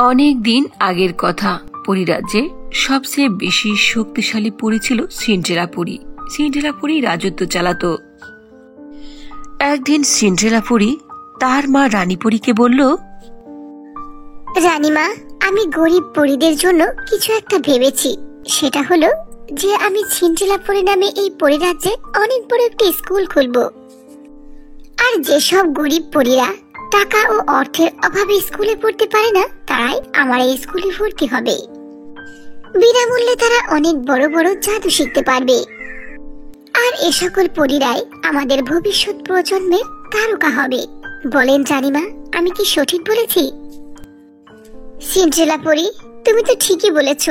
অনেক দিন আগের কথা। পরিরাজ্যে সবচেয়ে বেশি শক্তিশালী পরী ছিল সিন্ড্রেলা পরী। সিন্ড্রেলা পরী রাজত্ব চালাতো। একদিন সিন্ড্রেলা পরী তার মা রানী পরীকে বলল, রানীমা, আমি গরিব পরীদের জন্য কিছু একটা ভেবেছি। সেটা হলো যে আমি সিন্ড্রেলা পরী নামে এই পরিরাজ্যে অনেক বড় একটি স্কুল খুলব। আর যেসব গরিব পরীরা টাকা ও অর্থের অভাবে স্কুলে পড়তে পারে না, তারাই আমার এই স্কুলে ভর্তি হবে। বিনামূল্যে তারা অনেক বড় বড় জাদু শিখতে পারবে। আর এ সকল পরীরাই আমাদের ভবিষ্যৎ প্রজন্মের তারকা হবে। বলেন রানীমা, আমি কি সঠিক বলেছি? সিন্ড্রেলা পরী, তুমি তো ঠিকই বলেছ।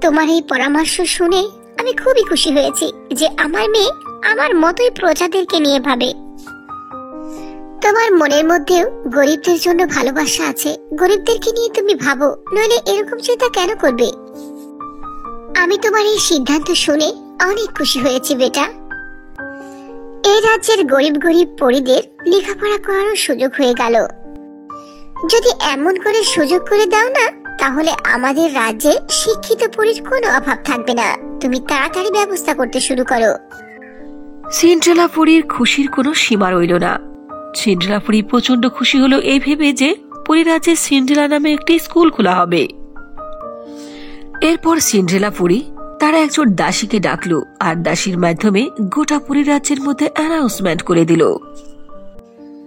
তোমার এই পরামর্শ শুনে আমি খুবই খুশি হয়েছি যে আমার মেয়ে আমার মতোই প্রজাদেরকে নিয়ে ভাবে। তোমার মনের মধ্যেও গরিবদের জন্য ভালোবাসা আছে। গরিবদেরকে নিয়ে তুমি ভাবো, নইলে এরকম চিন্তা কেন করবে? আমি তোমার এই সিদ্ধান্ত শুনে অনেক খুশি হয়েছি বেটা। এই রাজ্যের গরিব গরিব পরীদের লেখাপড়া করারও সুযোগ হয়ে গেল। যদি এমন করে সুযোগ করে দাও না, তাহলে আমাদের রাজ্যে শিক্ষিত পরীর কোনো অভাব থাকবে না। তুমি তাড়াতাড়ি ব্যবস্থা করতে শুরু করো। সিন্ড্রেলা পরীর খুশির কোনো সীমা রইল না। সিন্ড্রেলা পরী প্রচন্ড খুশি হলো এই ভেবে যে পরিরাজ্যে সিন্ড্রেলা নামে একটি স্কুল খোলা হবে। এরপর সিন্ড্রেলা পরী তারা একজন দাসীকে ডাকলো, আর দাসীর মাধ্যমে গোটা পরিরাজ্যের মধ্যে অ্যানাউন্সমেন্ট করে দিল,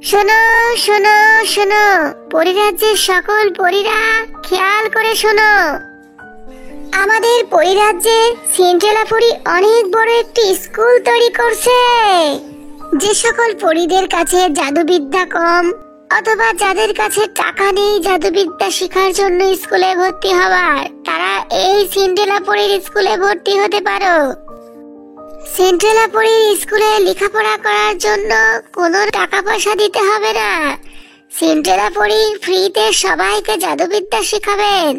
শোনো শোনো শোনো, পরিরাজ্যের সকল পরীরা খেয়াল করে শোনো। আমাদের পরিরাজ্যে সিন্ড্রেলা পরী অনেক বড় একটি স্কুল তৈরি করছে। যে সকল পরীদের কাছে জাদুবিদ্যা কম, অথবা যাদের কাছে টাকা নেই জাদুবিদ্যা শেখার জন্য স্কুলে ভর্তি হওয়ার, তারা এই সিন্ড্রেলা পরীর স্কুলে ভর্তি হতে পারো। সিন্ড্রেলা পরীর স্কুলে লেখাপড়া করার জন্য কোনো টাকা পয়সা দিতে হবে না। সিন্ড্রেলা পরী ফ্রিতে সবাইকে জাদুবিদ্যা শেখাবেন।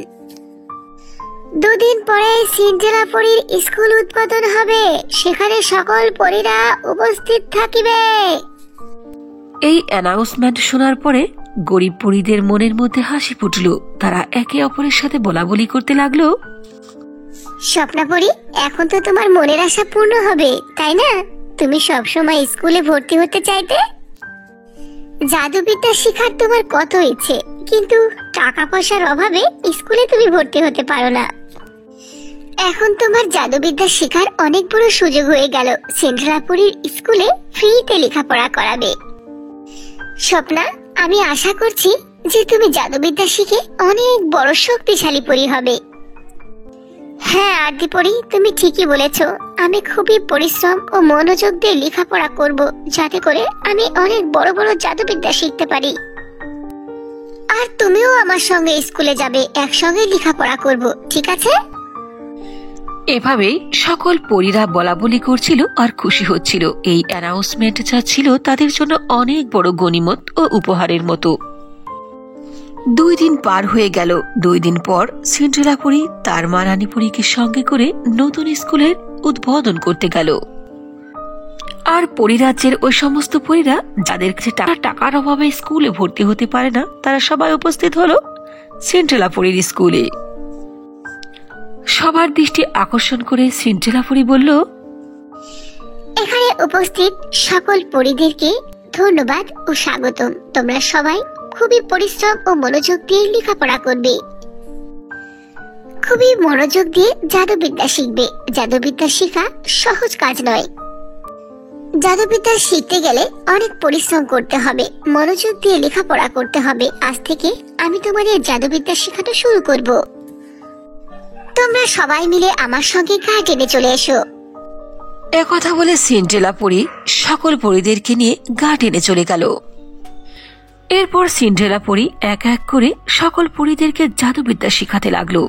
দুদিন পরে সিন্ড্রেলা পরীর স্কুল উদ্বোধন হবে। সেখানে সকল পরীরা উপস্থিত থাকিবে। এই অ্যানাউন্সমেন্ট শোনার পরে গরিব পরীদের মনের মধ্যে হাসি ফুটল। তারা একে অপরের সাথে বলাবলি করতে লাগলো, স্বপ্না পরী, এখন তো তোমার মনের আশা পূর্ণ হবে, তাই না? তুমি সবসময় স্কুলে ভর্তি হতে চাইতে। জাদুবিদ্যা শেখার তোমার কত ইচ্ছে, কিন্তু টাকা পয়সার অভাবে স্কুলে তুমি ভর্তি হতে পারো না। এখন তোমার জাদুবিদ্যা শেখার অনেক বড় সুযোগ হয়ে গেল। সিন্ড্রেলা পরীর স্কুলে ফ্রিতে লেখাপড়া করাবে। স্বপ্না, আমি আশা করছি যে তুমি জাদুবিদ্যা শিখে অনেক বড় শক্তিশালী পরী হবে। হ্যাঁ আরতি পরী, তুমি ঠিকই বলেছ। আমি খুবই পরিশ্রম ও মনোযোগ দিয়ে লেখাপড়া করব, যাতে করে আমি অনেক বড় বড় জাদুবিদ্যা শিখতে পারি। আর তুমিও আমার সঙ্গে স্কুলে যাবে, একসঙ্গে লেখাপড়া করব, ঠিক আছে? এভাবেই সকল পরীরা বলাবলি করছিল আর খুশি হচ্ছিল। এই অ্যানাউন্সমেন্ট যা ছিল তাদের জন্য অনেক বড় গনিমত ও উপহারের মতো। 2 দিন পার হয়ে গেল। 2 দিন পর সিন্ড্রেলা পরী তার মা রানী পরীকে সঙ্গে করে নতুন স্কুলের উদ্বোধন করতে গেল। আর পরিরাজ্যের ওই সমস্ত পরীরা যাদের কাছে টাকার অভাবে স্কুলে ভর্তি হতে পারে না, তারা সবাই উপস্থিত হলো সিন্ড্রেলা পরীর স্কুলে। সবার দৃষ্টি আকর্ষণ করে সিন্ড্রেলা পরী বলল, এখানে উপস্থিত সকল পরীদেরকে ধন্যবাদ ও স্বাগতম। তোমরা সবাই খুবই পরিশ্রম ও মনোযোগ দিয়ে লেখাপড়া করবে। খুবই মনোযোগ দিয়ে জাদুবিদ্যা শিখবে। জাদুবিদ্যা শেখা সহজ কাজ নয়। জাদুবিদ্যা শিখতে গেলে অনেক পরিশ্রম করতে হবে, মনোযোগ দিয়ে লেখাপড়া করতে হবে। আজ থেকে আমি তোমাদের জাদুবিদ্যা শেখানো শুরু করব। তোমরা সবাই মিলে আমার সঙ্গে গার্ডেনে চলে এসো। একথা বলে সিন্ড্রেলা পরী সকল পরীদেরকে নিয়ে গার্ডেনে চলে গেল। এরপর সিন্ড্রেলা পরী এক এক করে সকল পরীদেরকে জাদুবিদ্যা শিখাতে লাগলো।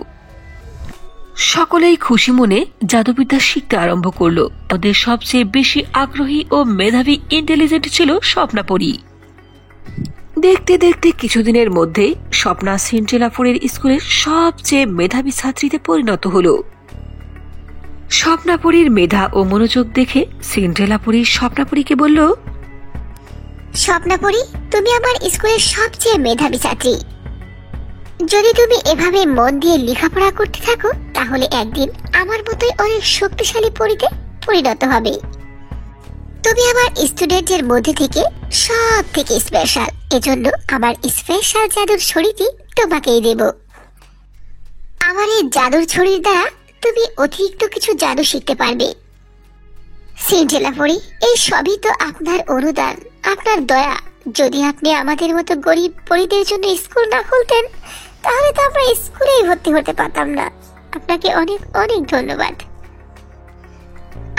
সকলেই খুশি মনে জাদুবিদ্যা শিখতে আরম্ভ করলো। ওদের সবচেয়ে বেশি আগ্রহী ও মেধাবী ইন্টেলিজেন্ট ছিল স্বপ্না পরী। দেখতে দেখতে কিছুদিনের মধ্যেই স্বপ্না সিন্ড্রেলা পরীর স্কুলের সবচেয়ে মেধাবী ছাত্রীতে পরিণত হলো। স্বপ্না পরীর মেধা ও মনোযোগ দেখে সিন্ড্রেলা পরী স্বপ্না পরীকে বলল, স্বপ্না পরী, তুমি আমার স্কুলের সবচেয়ে মেধাবী ছাত্রী। যদি তুমি এভাবে মন দিয়ে লেখাপড়া করতে থাকো তাহলে একদিন আমার মতোই অনেক শক্তিশালী পরীতে পরিণত হবে। তুমি আমার স্টুডেন্টের মধ্যে থেকে সব থেকে স্পেশাল, এজন্য আমার স্পেশাল জাদুর ছড়িটি তোমাকেই দেব। আমার এই জাদুর ছড়ির দ্বারা তুমি অতিরিক্ত কিছু জাদু শিখতে পারবে। সিন্ড্রেলা পরি, এই সবই তো আপনার অনুদান, আপনার দয়া। যদি আপনি আমাদের মতো গরিব পরিদের জন্য স্কুল না খুলতেন তাহলে তো আমরা স্কুলেই ভর্তি হতে পারতাম না। আপনাকে অনেক অনেক ধন্যবাদ।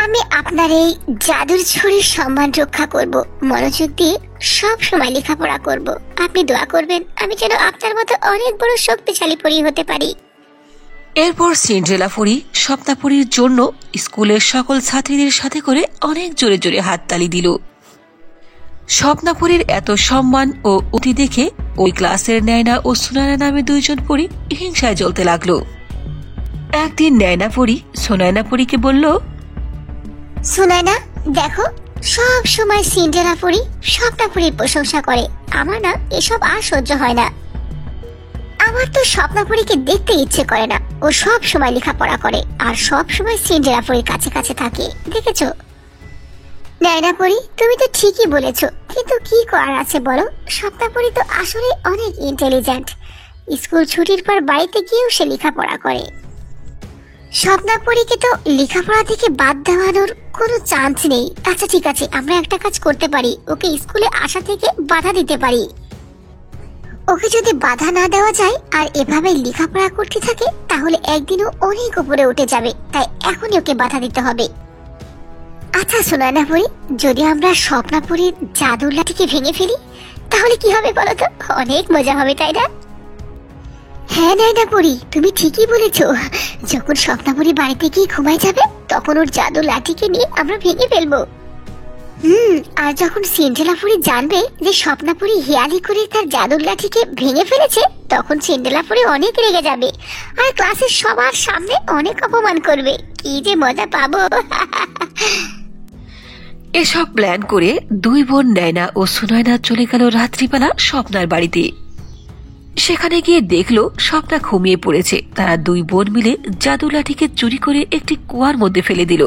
আমি আপনার এই জাদুর ছড়ির সম্মান রক্ষা করব, মনোযোগ দিয়ে সব সময় লেখাপড়া করব। আপনি দোয়া করবেন আমি যেন আপনার মতো অনেক বড় শক্তিশালী পরি হতে পারি। এরপর সিন্ড্রেলা পরি স্বপ্নাপুরীর জন্য স্কুলের সকল ছাত্রীদের সাথে করে অনেক জোরে জোরে হাততালি দিল। স্বপ্নাপুরীর এত সম্মান ও অতি দেখে ওই ক্লাসের নয়না ও সুনয়না নামে দুইজন পরি হিংসায় জ্বলতে লাগলো। একদিন নয়না পরি সুনয়না পরীকে বলল, সুনয়না দেখো, সব সময় সিন্ড্রেলা পরি স্বপ্নাপুরীর প্রশংসা করে, আমার না এসব আর সহ্য হয় না। আমার তো স্বপ্নাপুরীকে দেখতে ইচ্ছে করে না। ও সব সময় লেখাপড়া করে আর সব সময় সিন্ড্রেলা পরীর কাছে কাছে থাকে, দেখেছো? নয়না পরি, তুমি তো ঠিকই বলেছো, কিন্তু কি করার আছে বলো? স্বপ্নাপুরী তো আসলে অনেক ইন্টেলিজেন্ট। স্কুল ছুটির পর বাড়িতে গিয়েও সে লেখাপড়া করে। স্বপ্নাপুরীকে তো লেখাপড়া থেকে বাদ দেওয়ানোর কোনো চান্স নেই। আচ্ছা ঠিক আছে, আমরা একটা কাজ করতে পারি, ওকে স্কুলে আসা থেকে বাধা দিতে পারি। ওকে যদি বাধা না দেওয়া যায় আর এভাবে লেখাপড়া করতে থাকে তাহলে একদিনও অনেক উপরে উঠে যাবে, তাই এখনই ওকে বাধা দিতে হবে। আচ্ছা সুনয়না পরি, যদি আমরা স্বপ্নাপুরীর জাদুর লাঠিকে ভেঙে ফেলি তাহলে কি হবে বলো তো? অনেক মজা হবে, তাই না? হ্যাঁ নয়না পরি, তুমি ঠিকই বলেছো। যখন স্বপ্নাপুরী বাড়িতে গিয়ে ঘুমায় যাবে তখন ওর জাদুর লাঠিকে নিয়ে আমরা ভেঙে ফেলবো। আর যখন সিন্ড্রেলা পরি জানবে যে স্বপ্নাপুরী হিয়ালি করে তার জাদুর লাঠিকে ভেঙে ফেলেছে তখন সিন্ড্রেলা পরি অনেক রেগে যাবে আর ক্লাসের সবার সামনে অনেক অপমান করবে। কি যে মজা পাবো! এসব প্ল্যান করে দুই বোন নয়না ও সুনয়না চলে গেল রাত্রিবেলা স্বপ্নার বাড়িতে। সেখানে গিয়ে দেখলো স্বপ্না ঘুমিয়ে পড়েছে। তারা দুই বোন মিলে জাদু লাঠিকে চুরি করে একটি কুয়ার মধ্যে ফেলে দিল।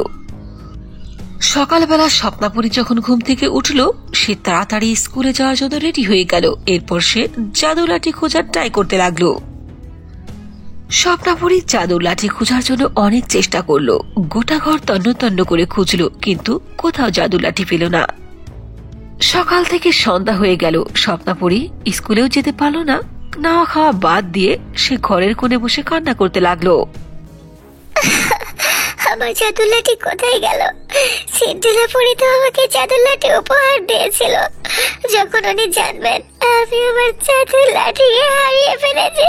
সকালবেলা স্বপ্নাপুরী যখন ঘুম থেকে উঠল সে তাড়াতাড়ি স্কুলে যাওয়ার জন্য রেডি হয়ে গেল। এরপর সে জাদু লাঠি খোঁজার ট্রাই করতে লাগলো। স্বপ্নাপুরী জাদুর লাঠি খোঁজার জন্য অনেক চেষ্টা করলো, গোটা ঘর তন্ন তন্ন করে খুঁজলো, কিন্তু কোথাও জাদুর লাঠি পেল না। সকাল থেকে সন্ধ্যা হয়ে গেল, স্বপ্নাপুরী স্কুলেও যেতে পারল না। নাওয়া খাওয়া বাদ দিয়ে সে ঘরের কোণে বসে কান্না করতে লাগলো। আমার জাদুর লাঠি কোথায় গেল? সিন্ড্রেলা পরি তো আমাকে জাদুর লাঠি উপহার দিয়েছিল। যখন উনি জানবেন আমি আমার জাদুর লাঠিকে হারিয়ে ফেলেছি,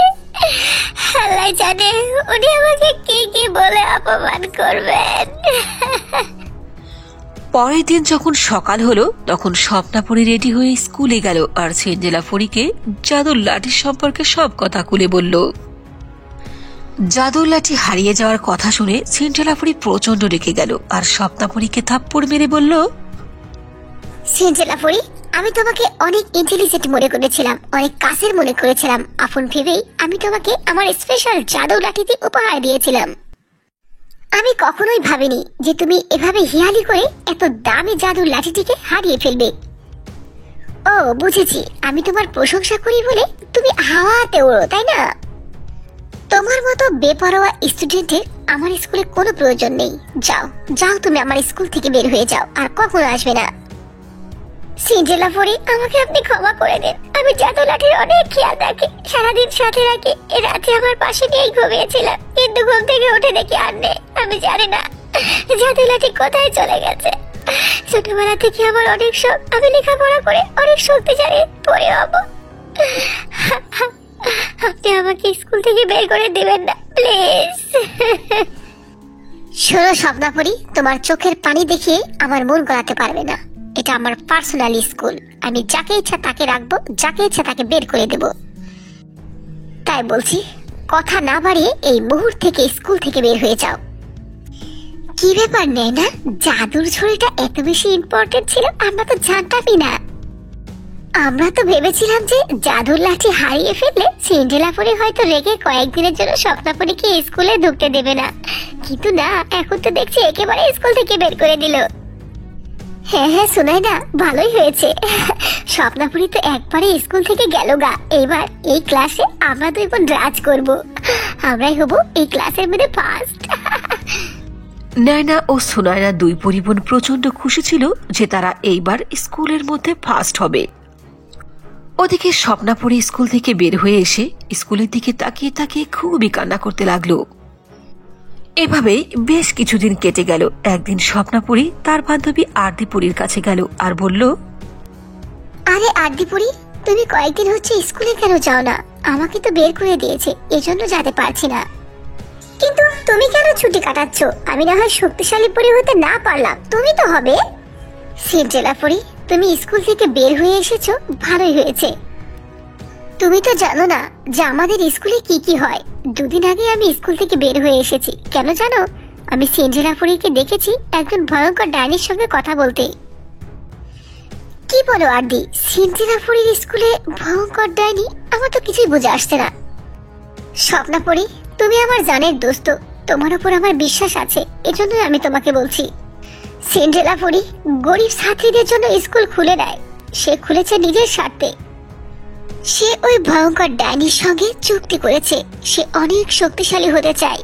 আল্লাহ জানে উনি আমাকে কি কি বলে অপমান করবেন। পরের দিন যখন সকাল হলো তখন স্বপ্নাপুরী রেডি হয়ে স্কুলে গেল আর সিন্ড্রেলা পরীকে জাদুর লাঠির সম্পর্কে সব কথা খুলে বলল। জাদুর লাঠি হারিয়ে যাওয়ার কথা শুনে সিন্ড্রেলা পরী প্রচন্ড রেগে গেল আর স্বপ্নাপুরীকে থাপ্পড় মেরে বলল, সিন্ড্রেলা পরি, আমি তোমাকে অনেক ইন্টেলিজেন্ট মনে করেছিলাম, অনেক কাছের মনে করেছিলাম। আপন ভেবেই আমি তোমাকে আমার স্পেশাল জাদু লাঠিতে উপহার দিয়েছিলাম। আমি কখনোই ভাবিনি যে তুমি এভাবে হিয়ালি করে এত দামি জাদুর লাঠিটিকে হারিয়ে ফেলবে। ও বুঝেছি, আমি তোমার প্রশংসা করি বলে তুমি হাওয়াতে ওড়ো, তাই না? তোমার মতো বেপরোয়া স্টুডেন্টের আমার স্কুলে কোনো প্রয়োজন নেই। যাও যাও, তুমি আমার স্কুল থেকে বের হয়ে যাও, আর কখনো আসবে না। সিন্ড্রেলা পরি, আমাকে আপনি ক্ষমা করে দেন। আমি জাদু লাঠির অনেক খেয়াল রাখি, সারাদিন সাথে রাখি। এ রাতে আমার পাশে নিয়েই ঘুমিয়েছিলাম, কিন্তু ঘুম থেকে উঠে দেখি আর নেই। আমি জানি না জাদু লাঠি কোথায় চলে গেছে। ছোটবেলা থেকে আমার অনেক শখ, আমি লেখাপড়া করে অনেক শক্তিশালী পরি হব। আপনি আমাকে স্কুল থেকে বের করে দেবেন না, প্লিজ। শোনো স্বপ্নাপুরী, তোমার চোখের পানি দেখিয়ে আমার মন গলাতে পারবে না। এটা আমার পার্সোনাল স্কুল, আমি যাকে ইচ্ছা তাকে রাখবো, যাকে ইচ্ছা তাকে বের করে দেব। তাই বলছি, কথা না বাড়িয়ে এই মুহূর্ত থেকে স্কুল থেকে বের হয়ে যাও। কি ব্যাপার নয়না, জাদুর ছড়িটা এত বেশি ইম্পর্টেন্ট ছিল আমরা তো জানতামই না। আমরা তো ভেবেছিলাম যে জাদুর লাঠি হারিয়ে ফেললে সিন্ড্রেলা পরি হয়তো রেগে কয়েকদিনের জন্য স্বপ্নাপরীকে স্কুলে ঢুকতে দেবে না, কিন্তু না, এখন তো দেখছি একেবারে স্কুল থেকে বের করে দিল। হ্যাঁ হ্যাঁ শোনাই না, ভালোই হয়েছে। স্বপ্নাপুরী তো একবারে স্কুল থেকে গেল গা। এবার এই ক্লাসে আমরা দুই বোন রাজ করব, আমরাই হব এই ক্লাসের মধ্যে ফার্স্ট। নয়না ও সুনয়না দুই পরিবোন প্রচন্ড খুশি ছিল যে তারা এইবার স্কুলের মধ্যে ফার্স্ট হবে। ওদিকে স্বপ্নাপুরী স্কুল থেকে বের হয়ে এসে স্কুলের দিকে তাকিয়ে তাকিয়ে খুবই কান্না করতে লাগলো। এভাবেই বেশ কিছুদিন কেটে গেল। একদিন স্বপ্নাপুরী তার বান্ধবী আরতিপুরীর কাছে গেল আর বলল, আরে আরতিপুরী, তুমি কয়েকদিন হচ্ছে স্কুলে কেন যাও না? আমাকে তো বের করে দিয়েছে, এজন্য যেতে পারছি না। কিন্তু তুমি কেন ছুটি কাটাচ্ছ? আমি না হয় শক্তিশালী পরি হতে না পারলাম, তুমি তো হবে। সিন্ড্রেলা পরি, তুমি স্কুল থেকে বের হয়ে এসেছো, ভালোই হয়েছে। তুমি তো জানো না যে আমাদের স্কুলে কি কি হয়। দুদিন আগে আমি স্কুল থেকে বের হয়ে এসেছি। কেন জানো? আমি সিন্ড্রেলা পরীকে দেখেছি একজন ভয়ঙ্কর ডাইনির সঙ্গে কথা বলতে। কি বলো আরদি, সিন্ড্রেলা পরীর স্কুলে ভয়ঙ্কর ডাইনি? আমার তো কিছুই বুঝে আসছে না। স্বপ্না পরি, তুমি আমার জানের দোস্ত, তোমার উপর আমার বিশ্বাস আছে, এজন্যই আমি তোমাকে বলছি। সিন্ড্রেলা পরি গরিব ছাত্রীদের জন্য স্কুল খুলে নেয়, সে খুলেছে নিজের স্বার্থে। সে ওই ভয়ঙ্কর ডাইনির সঙ্গে চুক্তি করেছে। সে অনেক শক্তিশালী হতে চায়।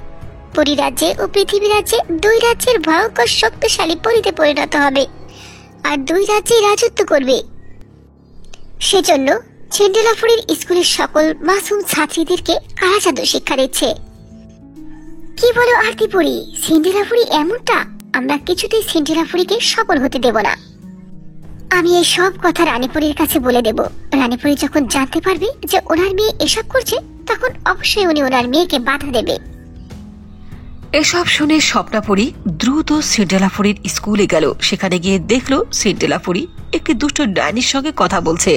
পরিরাজ্যে ও পৃথিবী রাজ্যে দুই রাজ্যের ভয়ঙ্কর শক্তিশালী পরিতে পরিণত হবে আর দুই রাজ্যে রাজত্ব করবে। সেজন্য সিন্ড্রেলা পরীর স্কুলের সকল মাসুম ছাত্রীদেরকে কালা জাদু শিক্ষা দিচ্ছে। কি বলো আরতিপুরী, সিন্ড্রেলা পরী এমনটা? আমরা কিছুতেই সিন্ড্রেলা পরীকে সফল হতে দেব না। আমি এই সব কথা রানীপুরীর কাছে বলে দেব। রানীপুরী যখন জানতে পারবে যে ওনার মেয়ে এসব করছে, তখন অবশ্যই উনি ওনার মেয়েকে বাধা দেবে। এসব শুনে স্বপ্নাপুরী দ্রুত সিন্ড্রেলাপুরীর স্কুলে গেল। সেখানে গিয়ে দেখলো সিন্ড্রেলাপুরী একটি দুষ্ট ডাইনির সঙ্গে কথা বলছে।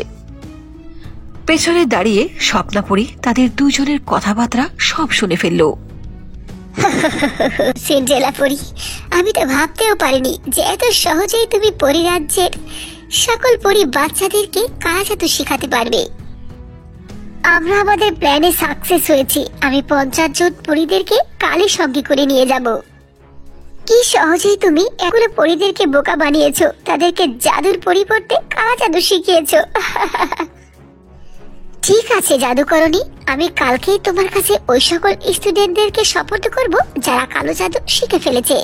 পেছনে দাঁড়িয়ে স্বপ্নাপুরী তাদের দুজনের কথাবার্তা সব শুনে ফেলল। সিন্ড্রেলা পরী, আমি তো ভাবতেও পারিনি যে এত সহজেই তুমি পরিরাজ্যের সকল পরী বাচ্চাদেরকে কালা জাদু শিখাতে পারবে। আমরা আমাদের প্ল্যানে সাকসেস হয়েছি। আমি 50 জন পরীদেরকে কালে সঙ্গে করে নিয়ে যাব। কি সহজেই তুমি এগুলো পরীদেরকে বোকা বানিয়েছো, তাদেরকে জাদুর পরিবর্তে কালা জাদু শিখিয়েছো। ঠিক আছে জাদুকরণী, আমি কালকেই তোমার কাছে ওই সকল স্টুডেন্টদেরকে সুপর্দ করব যারা কালো জাদু শিখে ফেলেছে।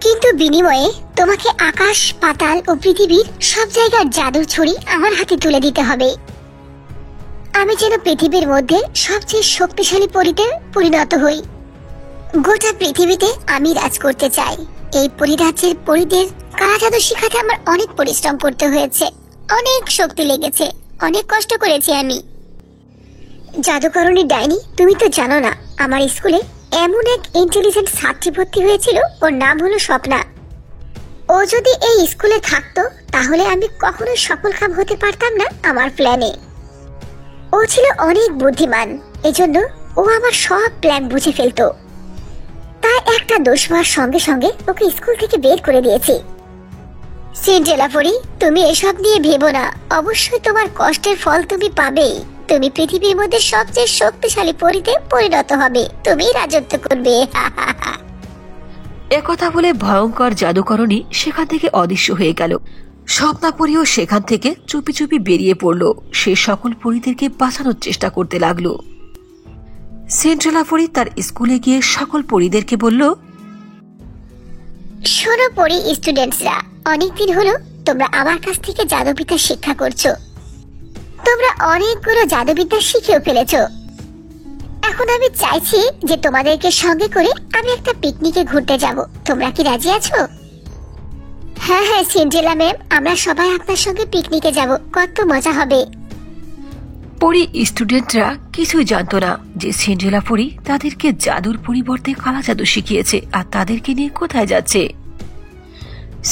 কিন্তু বিনিময়ে তোমাকে আকাশ, পাতাল ও পৃথিবীর সব জায়গার জাদুর ছড়ি আমার হাতে তুলে দিতে হবে। আমি যেন পৃথিবীর মধ্যে সবচেয়ে শক্তিশালী পরীতে পরিণত হই। গোটা পৃথিবীতে আমি রাজ করতে চাই। এই পরিরাজ্যের পরীদের কালা জাদু শিখাতে আমার অনেক পরিশ্রম করতে হয়েছে, অনেক শক্তি লেগেছে, অনেক কষ্ট করেছি আমি। জাদুকরণী ডাইনি, তুমি তো জানো না, আমার স্কুলে এমন এক ইন্টেলিজেন্ট ছাত্রী ভর্তি হয়েছিল, ওর নাম হলো স্বপ্না। ও যদি এই স্কুলে থাকতো তাহলে আমি কখনোই সফলকাম হতে পারতাম না আমার প্ল্যানে। ও ছিল অনেক বুদ্ধিমান, এজন্য ও আমার সব প্ল্যান বুঝে ফেলতো। তাই একটা দোষ হওয়ার সঙ্গে সঙ্গে ওকে স্কুল থেকে বের করে দিয়েছি। সিন্ড্রেলা পরী, তুমি এসব নিয়ে ভেবো না, অবশ্যই তোমার কষ্টের ফল তুমি পাবেই। তুমি পৃথিবীর মধ্যে সবচেয়ে শক্তিশালী পরীতে পরিণত হবে, তুমি রাজত্ব করবে। একথা বলে ভয়ঙ্কর জাদুকরণী সেখান থেকে অদৃশ্য হয়ে গেল। স্বপ্নাপুরীও সেখান থেকে চুপি চুপি বেরিয়ে পড়ল। সে সকল পরীদেরকে বাঁচানোর চেষ্টা করতে লাগলো। সিন্ড্রেলা পরী তার স্কুলে গিয়ে সকল পরীদেরকে বলল, শোনো পরী স্টুডেন্টসরা, অনেকদিন হলো তোমরা আমার কাছ থেকে জাদুবিদ্যা শিক্ষা করছো। তোমরা অনেকগুলো জাদুবিদ্যা শিখেও ফেলেছো। এখন আমি চাইছি যে তোমাদেরকে সঙ্গে করে আমি একটা পিকনিকে ঘুরতে যাব। তোমরা কি রাজি আছো? হ্যাঁ হ্যাঁ সিন্ড্রেলা ম্যাম, আমরা সবাই আপনার সঙ্গে পিকনিকে যাব, কত মজা হবে। পরী স্টুডেন্টরা কিছুই জানতো না যে সিন্ড্রেলা পরী তাদেরকে জাদুর পরিবর্তে কালা জাদু শিখিয়েছে আর তাদেরকে নিয়ে কোথায় যাচ্ছে।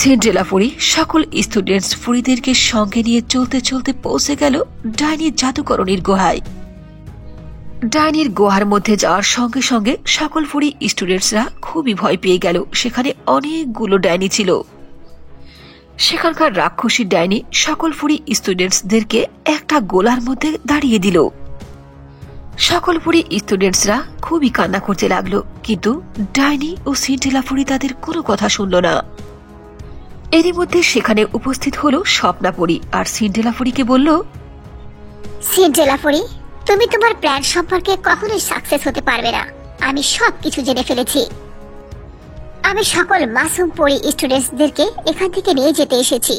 সিন্ড্রেলা পরী সকল স্টুডেন্টস পরীদেরকে সঙ্গে নিয়ে চলতে চলতে পৌঁছে গেল ডাইনির জাদুকরণীর গুহায়। ডাইনির গুহার মধ্যে যাওয়ার সঙ্গে সঙ্গে সকল পরী স্টুডেন্টসরা খুবই ভয় পেয়ে গেল। সেখানে অনেকগুলো ডাইনি ছিল। সেখানকার রাক্ষসী ডাইনি সকল পরী স্টুডেন্টসদেরকে একটা গোলার মধ্যে দাঁড়িয়ে দিল। সকল পরী স্টুডেন্টসরা খুবই কান্না করতে লাগলো, কিন্তু ডাইনি ও সিন্ড্রেলা পরী তাদের কোনো কথা শুনল না। এরই মধ্যে সেখানে উপস্থিত হলো স্বপ্না পরী আর সিন্ড্রেলা পরীকে বলল, সিন্ড্রেলা পরি, তুমি তোমার প্ল্যান সম্পর্কে কখনোই সাকসেস হতে পারবে না। আমি সবকিছু জেনে ফেলেছি। আমি সকল মাসুম পরি স্টুডেন্টসদেরকে এখান থেকে নিয়ে যেতে এসেছি।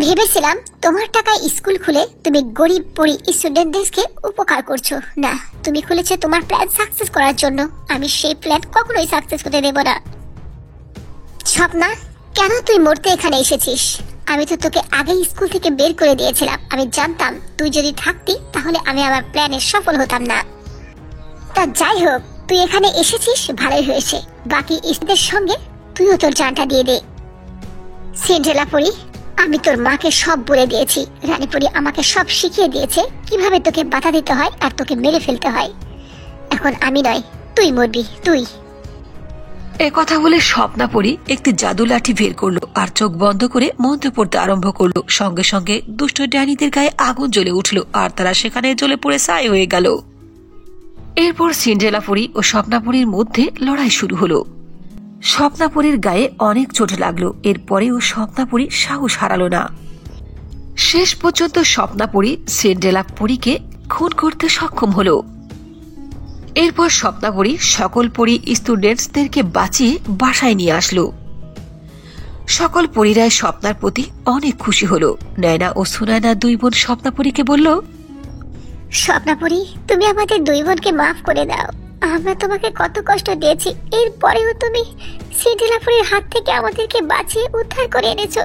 ভেবেছিলাম তোমার টাকায় স্কুল খুলে তুমি গরিব পরি স্টুডেন্টদেরকে উপকার করছো। না, তুমি খুলেছো তোমার প্ল্যান সাকসেস করার জন্য। আমি সেই প্ল্যান কখনোই সাকসেস হতে দেব না। স্বপ্না, কেন তুই মরতে এখানে এসেছিস? আমি তো তোকে আগেই স্কুল থেকে বের করে দিয়েছিলাম। আমি জানতাম তুই যদি থাকতি তাহলে আমি আমার প্ল্যানে সফল হতাম না। তা যাই হোক, তুই এখানে এসেছিস, ভালোই হয়েছে। বাকি স্টুডেন্টদের সঙ্গে তুইও তোর জানটা দিয়ে দে। সিন্ড্রেলা পরি, আমি তোর মাকে সব বলে দিয়েছি। রানীপুরি আমাকে সব শিখিয়ে দিয়েছে কিভাবে তোকে বাধা দিতে হয় আর তোকে মেরে ফেলতে হয়। এখন আমি নয়, তুই মরবি, তুই। এ কথা বলে স্বপ্না পরী একটি জাদু লাঠি বের করলো আর চোখ বন্ধ করে মন্ত্র পড়তে আরম্ভ করলো। সঙ্গে সঙ্গে দুষ্ট ডাইনিদের গায়ে আগুন জ্বলে উঠলো আর তারা সেখানে জ্বলে পড়ে ছাই হয়ে গেল। এরপর সিন্ড্রেলা পরী ও স্বপ্না পরীর মধ্যে লড়াই শুরু হলো। স্বপ্না পরীর গায়ে অনেক চোট লাগলো। এরপরেও স্বপ্না পরী সাহস হারালো না। শেষ পর্যন্ত স্বপ্না পরী সিন্ড্রেলা পরীকে খুন করতে সক্ষম হলো। এরপর স্বপ্না পরী সকল পরী স্টুডেন্টসদেরকে বাঁচিয়ে বাসায় নিয়ে আসলো। সকল পরীরাই স্বপ্নার প্রতি অনেক খুশি হলো। নয়না ও সুনয়না দুই বোন স্বপ্না পরীকে বলল, স্বপ্না পরি, তুমি আমাদের দুই বোনকে মাফ করে দাও। আমরা তোমাকে কত কষ্ট দিয়েছি, এরপরেও তুমি সিন্ড্রেলা পরীর হাত থেকে আমাদেরকে বাঁচিয়ে উদ্ধার করে এনেছো।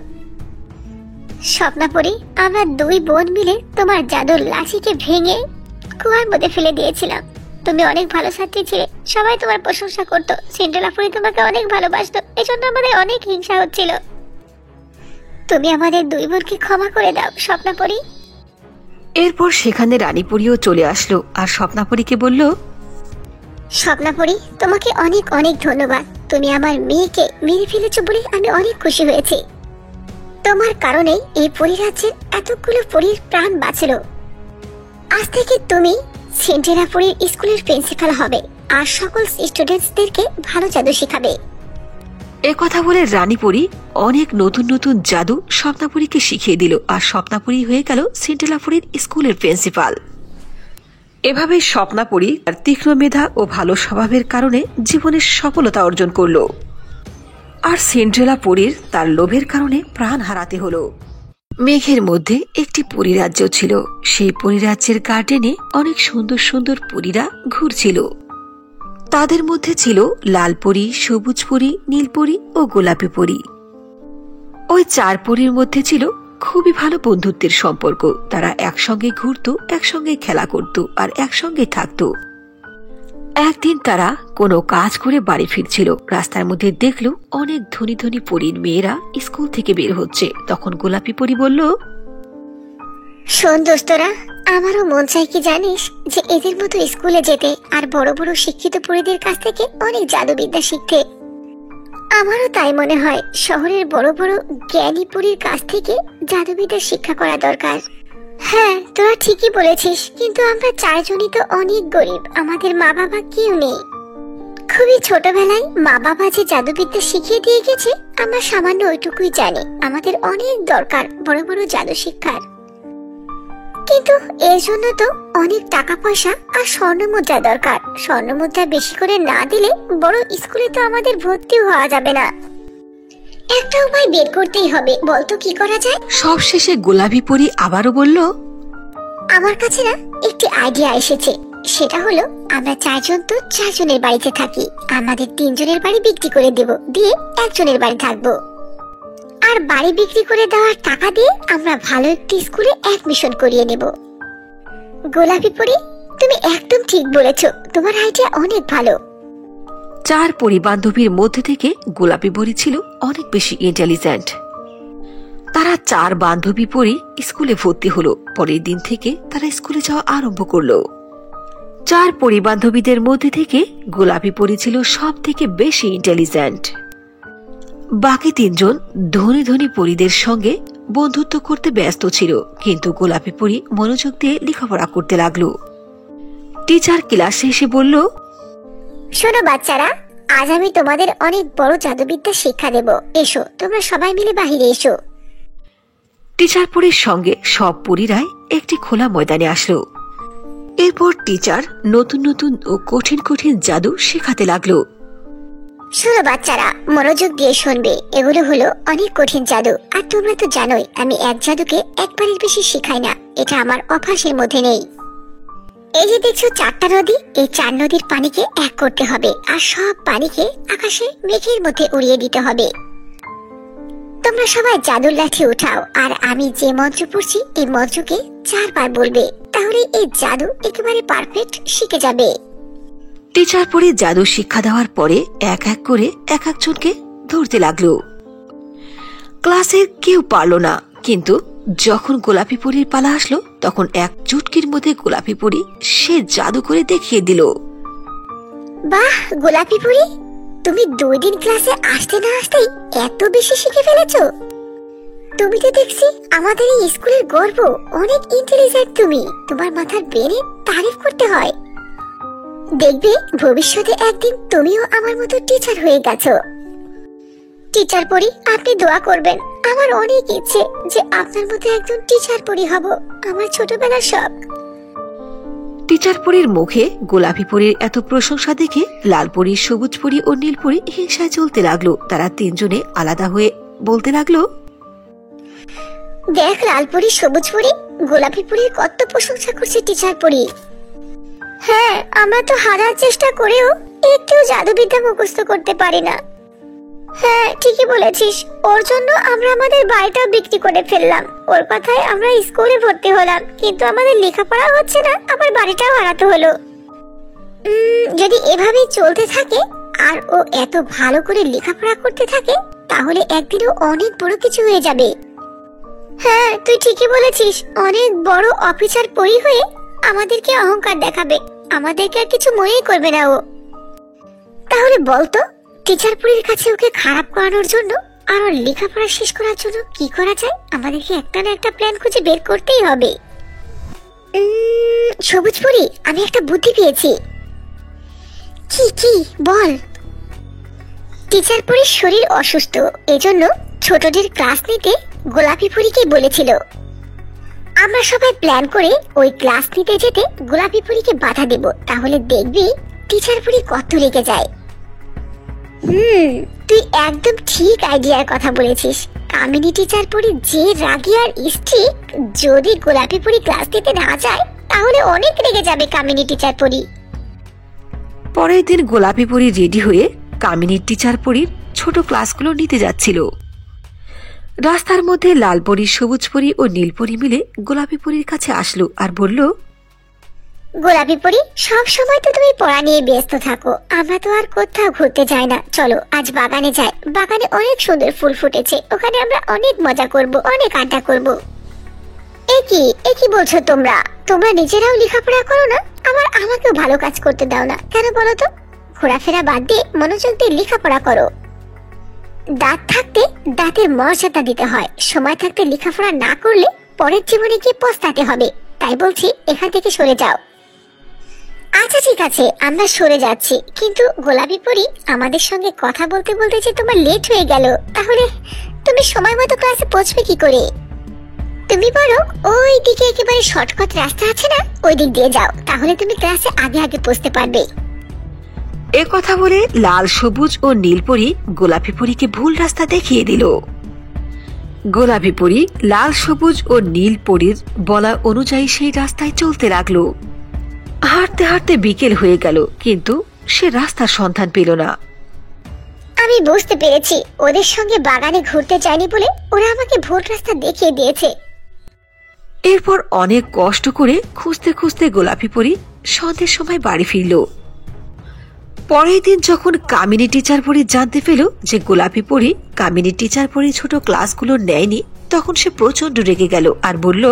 স্বপ্না পরি, আমরা দুই বোন মিলে তোমার জাদুর লাঠিকে ভেঙে কুয়ার মধ্যে ফেলে দিয়েছিলাম। তুমি অনেক ভালো ছাত্রী ছিলে, সবাই তোমার প্রশংসা করতো। সিন্ড্রেলা পরি তোমাকে অনেক ভালোবাসতো, এজন্য আমাদের অনেক হিংসা হচ্ছিল। তুমি আমাদের দুই বোনকে ক্ষমা করে দাও স্বপ্না পরি। এরপর সেখানে রানীপুরীও চলে আসলো আর স্বপ্না পরীকে বলল, স্বপ্না পরি, তোমাকে অনেক অনেক ধন্যবাদ। তুমি আমার মেয়েকে মেরে ফেলেছো বলে আমি অনেক খুশি হয়েছি। তোমার কারণেই এই পরিরাজ্যের এতগুলো পরীর প্রাণ বাঁচল। আজ থেকে তুমি সিন্ড্রেলা পরীর স্কুলের প্রিন্সিপাল হবে আর সকল স্টুডেন্টসদেরকে ভালো জাদু শেখাবে। এ কথা বলে রানীপুরী অনেক নতুন নতুন জাদু স্বপ্নাপুরীকে শিখিয়ে দিল আর স্বপ্নাপুরী হয়ে গেল সিন্ড্রেলা পরীর স্কুলের প্রিন্সিপাল। এভাবে স্বপ্নাপুরী তার তীক্ষ্ণ মেধা ও ভালো স্বভাবের কারণে জীবনের সফলতা অর্জন করল। আর সিন্ড্রেলা পরীর তার লোভের কারণে প্রাণ হারাতে হলো। মেঘের মধ্যে একটি পরিরাজ্য ছিল। সেই পরিরাজ্যের গার্ডেনে অনেক সুন্দর সুন্দর পরীরা ঘুরছিল। তাদের মধ্যে ছিল লাল পরী, সবুজ পরী, নীল পরী ও গোলাপি পরী। ওই চার পরীর মধ্যে ছিল খুবই ভালো বন্ধুত্বের সম্পর্ক। তারা একসঙ্গে ঘুরত, একসঙ্গে খেলা করত আর একসঙ্গে থাকত। একদিন তারা কোনো কাজ করে বাড়ি ফিরছিল। রাস্তার মধ্যে দেখল অনেক ধনী ধনী পরীর মেয়েরা স্কুল থেকে বের হচ্ছে। তখন গোলাপি পরী বলল, শোন দোস্তরা, আমারও মন চাই কি জানিস, যে এদের মতো স্কুলে যেতে আর বড় বড় শিক্ষিত পরীদের কাছ থেকে অনেক জাদুবিদ্যা শিখতে। আমারও তাই মনে হয়, শহরের বড় বড় জ্ঞানী পরীর কাছ থেকে জাদুবিদ্যা শিক্ষা করা দরকার। হ্যাঁ, তোরা ঠিকই বলেছিস, কিন্তু আমরা চারজনই তো অনেক গরিব। আমাদের মা বাবা কেউ নেই। খুবই ছোটবেলায় মা বাবা যে জাদুবিদ্যা শিখিয়ে দিয়ে গেছে, আমরা সামান্য ওইটুকুই জানি। আমাদের অনেক দরকার বড় বড় জাদু শিক্ষার, কিন্তু এর জন্য তো অনেক টাকা পয়সা আর স্বর্ণ মুদ্রা দরকার। স্বর্ণ মুদ্রা বেশি করে না দিলে বড় স্কুলে তো আমাদের ভর্তি হওয়া যাবে না। একটা উপায় বের করতেই হবে, বলতো কি করা যায়? সবশেষে গোলাপি পরী আবারও বলল, আমার কাছে না একটি আইডিয়া এসেছে। সেটা হলো, আমরা চারজন তো চারজনের বাড়িতে থাকি। আমাদের তিনজনের বাড়ি বিক্রি করে দেব, দিয়ে একজনের বাড়ি থাকবো। আর বাড়ি বিক্রি করে দেওয়ার টাকা দিয়ে আমরা ভালো একটি স্কুলে অ্যাডমিশন করিয়ে নেব। গোলাপি পরী, তুমি একদম ঠিক বলেছো, তোমার আইডিয়া অনেক ভালো। চার পরী বান্ধবীর মধ্যে থেকে গোলাপি পরী ছিল অনেক বেশি ইন্টেলিজেন্ট। তারা চার বান্ধবী পরী স্কুলে ভর্তি হলো। পরের দিন থেকে তারা স্কুলে যাওয়া আরম্ভ করলো। চার পরী বান্ধবীদের মধ্যে থেকে গোলাপি পরী ছিল সব থেকে বেশি ইন্টেলিজেন্ট। বাকি তিনজন ধনী ধনী পরীদের সঙ্গে বন্ধুত্ব করতে ব্যস্ত ছিল, কিন্তু গোলাপি পরী মনোযোগ দিয়ে লেখাপড়া করতে লাগলো। টিচার ক্লাসে এসে বলল, শোনো বাচ্চারা, আজ আমি তোমাদের অনেক বড় জাদুবিদ্যা শিক্ষা দেব। এসো, তোমরা সবাই মিলে বাহিরে এসো। টিচার পরীর সঙ্গে সব পরীরাই একটি খোলা ময়দানে আসলো। এরপর টিচার নতুন নতুন ও কঠিন কঠিন জাদু শেখাতে লাগলো। শোনো বাচ্চারা, মনোযোগ দিয়ে শুনবে। এগুলো হলো অনেক কঠিন জাদু, আর তোমরা তো জানোই আমি এক জাদুকে একবারের বেশি শিখাই না, এটা আমার অভ্যাসের মধ্যে নেই। এই যে দেখছো 4টা নদী, এই 4 নদীর পানিকে এক করতে হবে, আর সব পানিকে আকাশে মেঘের মধ্যে উড়িয়ে দিতে হবে। তোমরা সবাই জাদুর লাঠি উঠাও, আর আমি যে মন্ত্র পড়ছি এই মন্ত্রকে 4 বার বলবে, তাহলে এই জাদু একেবারে পারফেক্ট শিখে যাবে। টিচার পরী জাদু শিক্ষা দেওয়ার পরে এক এক করে এক একজনকে ধরতে লাগলো। ক্লাসের কেউ পারল না, কিন্তু যখন গোলাপি পরীর পালা আসলো তখন এক চুটকির মধ্যে গোলাপি পরী সে জাদু করে দেখিয়ে দিল। বাহ গোলাপি পরী, তুমি 2 দিন ক্লাসে আসতে না আসতেই এত বেশি শিখে ফেলেছো। তুমি তো দেখছি আমাদের এই স্কুলের গর্ব, অনেক ইন্টেলিজেন্ট তুমি। তোমার মাথার ব্রেনে তারিফ করতে হয়। দেখবে ভবিষ্যতে একদিন তুমিও আমার মতো টিচার হয়ে গেছো। টিচার পরী, আপনি দোয়া করবেন। আমার অনেক ইচ্ছে যে আপনার মতো একজন টিচার পরী হব, আমার ছোটবেলার শখ। টিচার পরীর মুখে গোলাপি পরীর এত প্রশংসা দেখে লাল পরী, সবুজ পরী ও নীল পরী হিংসায় চলতে লাগলো। তারা তিনজনে আলাদা হয়ে বলতে লাগলো, দেখ লাল পরী, সবুজ পরী, গোলাপি পরীর কত প্রশংসা করছে টিচার পরী। হ্যাঁ, আমরা তো হাজার চেষ্টা করেও একটু জাদুবিদ্যা মুখস্থ করতে পারি না। হ্যাঁ ঠিকই বলেছিস, ওর জন্য আমরা আমাদের বাড়িটাও বিক্রি করে ফেললাম। ওর কথায় আমরা স্কুলে ভর্তি হলাম, কিন্তু আমাদের লেখাপড়া হচ্ছে না, আবার বাড়িটাও হারাতে হলো। যদি এভাবেই চলতে থাকে আর ও এত ভালো করে লেখাপড়া করতে থাকে, তাহলে একদিনও অনেক বড় কিছু হয়ে যাবে। হ্যাঁ তুই ঠিকই বলেছিস, অনেক বড় অফিসার পরী হয়ে আমাদেরকে অহংকার দেখাবে, আমাদেরকে আর কিছু মনেই করবে না ও। তাহলে বলতো, টিচার পরীর কাছে ওকে খারাপ করানোর জন্য আর ওর লেখাপড়া শেষ করার জন্য কি করা যায়? আমাদেরকে একটা না একটা প্ল্যান খুঁজে বের করতেই হবে। সবুজ পরী, আমি একটা বুদ্ধি পেয়েছি। কি বল। টিচার পরীর শরীর অসুস্থ, এজন্য ছোটদের ক্লাস নিতে গোলাপি পরীকে বলেছিল। আমরা সবাই প্ল্যান করে ওই ক্লাস নিতে যেতে গোলাপি পরীকে বাধা দেব, তাহলে দেখবি টিচার পরী কত রেগে যায়। তুই একদম ঠিক আইডিয়ার কথা বলেছিস। কামিনী টিচার পরী যে রাগী আর স্ট্রিক্ট, যদি গোলাপি পরী ক্লাস নিতে না যায় তাহলে অনেক রেগে যাবে কামিনী টিচার পরী। পরের দিন গোলাপি পরী রেডি হয়ে কামিনীর টিচার পরীর ছোট ক্লাসগুলো নিতে যাচ্ছিল। রাস্তার মধ্যে লাল পরী, সবুজ পরী ও নীল পরী মিলে গোলাপি পরীর কাছে আসলো আর বলল, গোলাপি পরী, সব সময় তো তুমি পড়া নিয়ে ব্যস্ত থাকো, আমরা তো আর কোথাও ঘুরতে যাই না। চলো আজ বাগানে যাই, বাগানে অনেক সুন্দর ফুল ফুটেছে, ওখানে আমরা অনেক মজা করব, অনেক আড্ডা করব। একই বলছো তোমরা? তোমরা নিজেরাও লেখাপড়া করো না, আবার আমাকেও ভালো কাজ করতে দাও না কেন বলো তো? ঘোরাফেরা বাদ দিয়ে মনোযোগ দিয়ে লেখাপড়া করো। দাঁত থাকতে দাঁতের মর্যাদা দিতে হয়, সময় থাকতে লেখাপড়া না করলে পরের জীবনে গিয়ে পস্তাতে হবে। তাই বলছি এখান থেকে সরে যাও। আচ্ছা ঠিক আছে, আমরা সরে যাচ্ছি, কিন্তু গোলাপি পরী, আমাদের সঙ্গে কথা বলতে বলতে যে তোমার লেট হয়ে গেল, তাহলে তুমি সময় মতো ক্লাসে পৌঁছবে কি করে? তুমি বলো ওই দিকে একেবারে শর্টকাট রাস্তা আছে না, ওই দিক দিয়ে যাও, তাহলে তুমি ক্লাসে আগে আগে পৌঁছতে পারবে। এ কথা বলে লাল, সবুজ ও নীল পরী গোলাপি পরীকে ভুল রাস্তা দেখিয়ে দিল। গোলাপি পরী লাল, সবুজ ও নীল পরীর বলা অনুযায়ী সেই রাস্তায় চলতে লাগলো। হাঁটতে হাঁটতে বিকেল হয়ে গেল, কিন্তু সে রাস্তার সন্ধান পেল না। আমি বুঝতে পেরেছি, ওদের সঙ্গে বাগানে ঘুরতে যায়নি বলে ওরা আমাকে ভুল রাস্তা দেখিয়ে দিয়েছে। এরপর অনেক কষ্ট করে খুঁজতে খুঁজতে গোলাপি পরী সন্ধ্যের সময় বাড়ি ফিরল। পরের দিন যখন কামিনী টিচার পরী জানতে পেল যে গোলাপি পরী কামিনী টিচার পরী ছোট ক্লাসগুলো নেয়নি, তখন সে প্রচন্ড রেগে গেল আর বলল,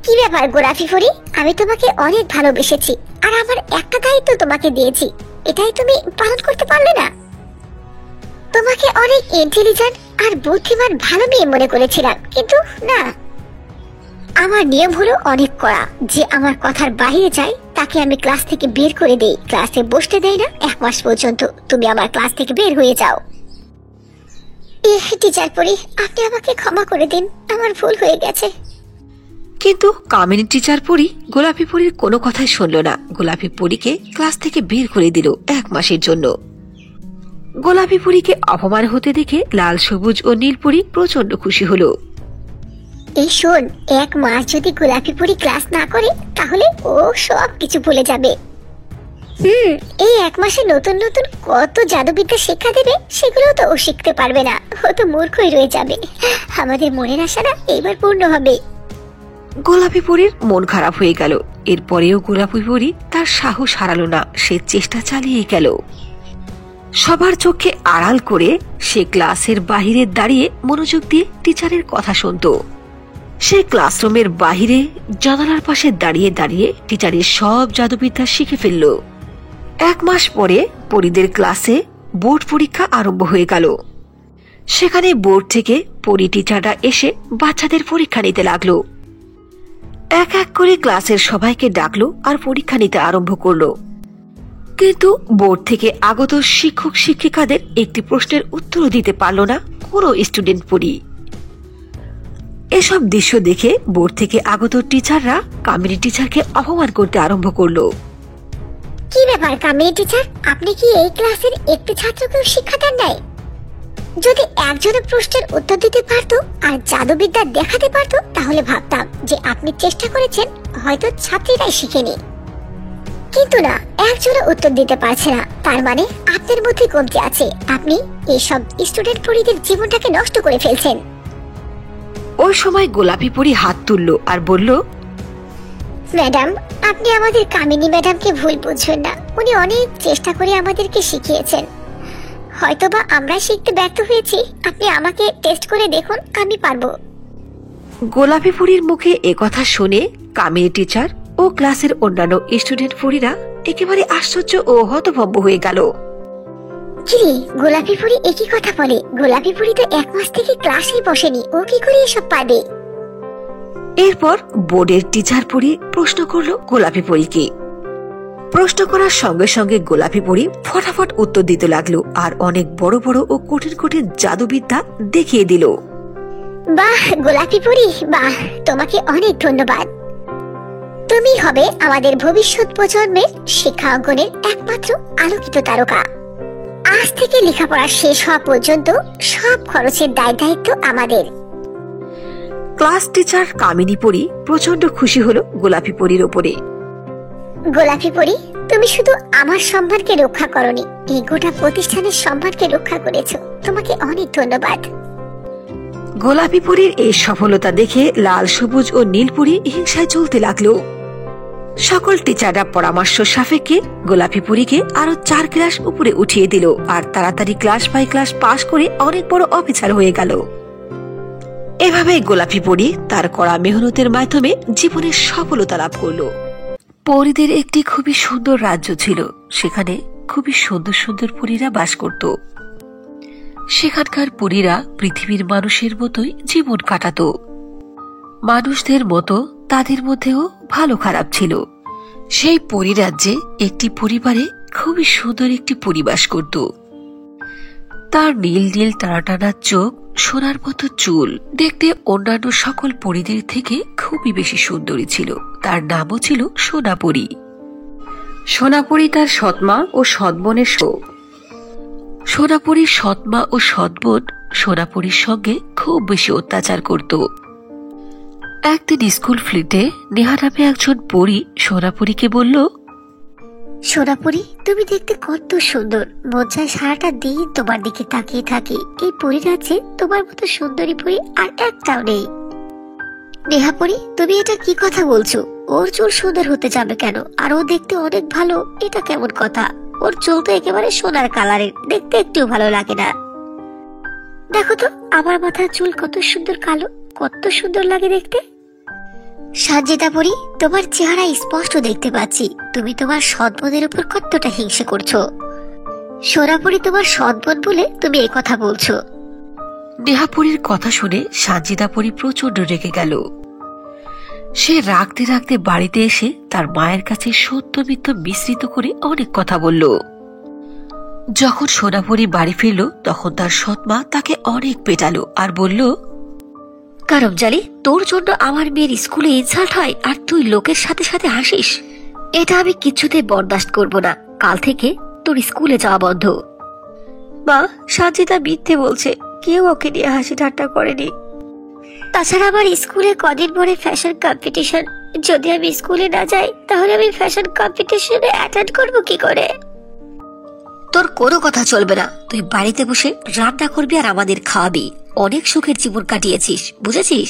কি ব্যাপার গোলাপি পরী, আমি তোমাকে অনেক ভালোবেসেছি আর আমার একটা দায়িত্ব তোমাকে দিয়েছি, এটাই তুমি পালন করতে পারলে না? তোমাকে অনেক ইন্টেলিজেন্ট আর বুদ্ধিমান ভালো মেয়ে মনে করেছিলাম, কিন্তু না। আমার নিয়ম হলো অনেক কড়া। যে আমার কথার বাইরে যায় তাকে আমি ক্লাস থেকে বের করে দেই। ক্লাসে বসতে দেই না 1 মাস পর্যন্ত। তুমি আমার ক্লাস থেকে বের হয়ে যাও। টিচার পড়ি, আপনি আমাকে ক্ষমা করে দিন, আমার ভুল হয়ে গেছে। কিন্তু কামিনী টিচার পরি গোলাপি পরীর কোনো কথাই শুনল না। গোলাপি পরীকে ক্লাস থেকে বের করে দিল 1 মাসের জন্য। গোলাপি পরীকে অপমান হতে দেখে লাল, সবুজ ও নীল পরী প্রচন্ড খুশি হলো। এই শোন, 1 মাস যদি গোলাপি পরী ক্লাস না করে তাহলে ও সব কিছু ভুলে যাবে। এই 1 মাসে নতুন নতুন কত জাদুবিদ্যা শিক্ষা দেবে, সেগুলো তো ও শিখতে পারবে না। ও তো মূর্খই রয়ে যাবে। আমাদের মনের আশাটা এইবার পূর্ণ হবে। গোলাপি পরীর মন খারাপ হয়ে গেল। এরপরেও গোলাপি পরী তার সাহস হারালো না। সে চেষ্টা চালিয়ে গেল। সবার চোখে আড়াল করে সে ক্লাসের বাহিরে দাঁড়িয়ে মনোযোগ দিয়ে টিচারের কথা শুনত। সে ক্লাসরুমের বাহিরে জানালার পাশে দাঁড়িয়ে দাঁড়িয়ে টিচারের সব জাদুবিদ্যা শিখে ফেলল। 1 মাস পরে পরীদের ক্লাসে বোর্ড পরীক্ষা আরম্ভ হয়ে গেল। সেখানে বোর্ড থেকে পরী টিচাররা এসে বাচ্চাদের পরীক্ষা নিতে লাগলো। এক এক করে ক্লাসের সবাইকে ডাকলো আর পরীক্ষা নিতে আরম্ভ করলো। কিন্তু বোর্ড থেকে আগত শিক্ষক শিক্ষিকাদের একটি প্রশ্নের উত্তরও দিতে পারল না কোনো স্টুডেন্ট পরী। এসব দৃশ্য দেখে বোর্ড থেকে আগত টিচাররা কামিনী টিচারকে অপমান করতে আরম্ভ করলো। কি ব্যাপার কামিনী টিচার, আপনি কি এই ক্লাসের একটি ছাত্রকেও শিক্ষা দেন নাই? যদি একজনের প্রশ্নের উত্তর দিতে পারতো আর জাদুবিদ্যা দেখাতে পারতো তাহলে ভাবতাম যে আপনি চেষ্টা করেছেন, হয়তো ছাত্রীরাই শিখেনি। কিন্তু না, একজনও উত্তর দিতে পারছে না, তার মানে আপনার মধ্যে কমতি আছে। আপনি এইসব স্টুডেন্ট পরীদের জীবনটাকে নষ্ট করে ফেলছেন। ওই সময় গোলাপি পরী হাত তুলল আর বলল, ম্যাডাম, আপনি আমাদের কামিনী ম্যাডামকে ভুল বুঝবেন না। উনি অনেক চেষ্টা করে আমাদেরকে শিখিয়েছেন। হয়তোবা আমরা শিখতে ব্যর্থ হয়েছি। আপনি আমাকে টেস্ট করে দেখুন, আমি পারবো। গোলাপি পরীর মুখে একথা শুনে কামিনী টিচার ও ক্লাসের অন্যান্য স্টুডেন্ট পরীরা একেবারে আশ্চর্য ও হতভম্ব হয়ে গেল। কিরে, গোলাপি পরী একই কথা বলে? গোলাপি পরী তো 1 মাস থেকে ক্লাসেই বসেনি, ও কি করে এসব পারবে? এরপর বোর্ডের টিচার পরী প্রশ্ন করলো গোলাপি পরীকে। প্রশ্ন করার সঙ্গে সঙ্গে গোলাপি পরী ফটাফট উত্তর দিতে লাগলো আর অনেক বড় বড় ও কঠিন কঠিন জাদুবিদ্যা দেখিয়ে দিল। বাহ গোলাপি পরী, বাহ, তোমাকে অনেক ধন্যবাদ। তুমি হবে আমাদের ভবিষ্যৎ প্রজন্মের শিক্ষা অঙ্গনের একমাত্র আলোকিত তারকা। আজ থেকে লেখাপড়া শেষ হওয়া পর্যন্ত সব খরচের দায় দায়িত্ব আমাদের। ক্লাস টিচার কামিনী পরী প্রচন্ড খুশি হলো গোলাপি পরীর ওপরে। গোলাপি পরী, তুমি শুধু আমার সম্মানকে রক্ষা করনি, এই গোটা প্রতিষ্ঠানের সম্মানকে রক্ষা করেছো। তোমাকে অনেক ধন্যবাদ। গোলাপি পরীর এই সফলতা দেখে লাল, সবুজ ও নীল পরী হিংসায় চলতে লাগলো। সকল টিচাররা পরামর্শ সাপেক্ষে গোলাপি পরীকে আরো 4 ক্লাস উপরে উঠিয়ে দিল আর তাড়াতাড়ি ক্লাস বাই ক্লাস পাশ করে অনেক বড় অফিসার হয়ে গেল। এভাবে গোলাপি পরী তার কড়া মেহনতের মাধ্যমে জীবনের সফলতা লাভ করলো। পরীদের একটি খুবই সুন্দর রাজ্য ছিল। সেখানে খুবই সুন্দর সুন্দর পরীরা বাস করত। সেখানকার পরীরা পৃথিবীর মানুষের মতোই জীবন কাটাত। মানুষদের মতো তাদের মধ্যেও ভালো খারাপ ছিল। সেই পরীরাজ্যে একটি পরিবারে খুবই সুন্দর একটি পরিবাস করত। তার নীল নীল টানা চোখ, সোনার মতো চুল, দেখতে অন্যান্য সকল পরীদের থেকে খুবই বেশি সুন্দরী ছিল। তার নামও ছিল সোনাপরী। সোনাপরী তার সৎমা ও সৎবোনের সোনাপরীর সৎমা ও সৎবোন সোনাপরীর সঙ্গে খুব বেশি অত্যাচার করত। একদিন স্কুল ফ্লিটে নেহা নামে একজন পরী সোনাপরীকে বলল, সোনাপরী, তুমি দেখতে কত সুন্দর, মন চায় সারাটা দিন তোমার দিকে তাকিয়ে থাকি। এই পরীরাজ্যে তোমার মতো সুন্দরী পরী আর একটাও নেই। নেহাপরী, তুমি এটা কি কথা বলছো? ওর চুল সুন্দর হতে যাবে কেন? আর ও দেখতে অনেক ভালো, এটা কেমন কথা? ওর চুল তো একেবারে সোনার কালারের, দেখতে একটু ভালো লাগে না। দেখো তো আমার মাথার চুল কত সুন্দর কালো, কত সুন্দর লাগে দেখতে। সাজ্জিদা পরী, তোমার চেহারা স্পষ্ট দেখতে পাচ্ছি তুমি তোমার সৎবোনের উপর কতটা হিংসা করছো। সোনাপুরি তোমার সৎ বোন বলে তুমি এই কথা বলছো? নেহাপুরীর কথা শুনে সানজিদা পরি প্রচন্ড রেগে গেল। সে রাগতে রাগতে বাড়িতে এসে তার মায়ের কাছে সত্য মিথ্য মিশ্রিত করে অনেক কথা বলল। যখন সোনাপুরি বাড়ি ফিরল তখন তার সৎমা তাকে অনেক পেটালো আর বলল, কারণ জানি তোর জন্য আমার মেয়ের স্কুলে ইনসাল্ট হয় আর তুই লোকের সাথে সাথে হাসিস। এটা আমি কিছুতে বরদাস্ত করব না। কাল থেকে তোর স্কুলে যাওয়া বন্ধ। মা, সানজিদা মিথ্যে বলছে, কেউ ওকে নিয়ে হাসি ঠাট্টা করেনি। তাছাড়া আমার স্কুলে কদিন পরে ফ্যাশন কম্পিটিশন। যদি আমি স্কুলে না যাই তাহলে আমি ফ্যাশন কম্পিটিশনে অ্যাটেন্ড করব কি করে? তোর কোনো কথা চলবে না। তুই বাড়িতে বসে রান্না করবি আর আমাদের খাওয়াবি। অনেক সুখের জীবন কাটিয়েছিস, বুঝেছিস?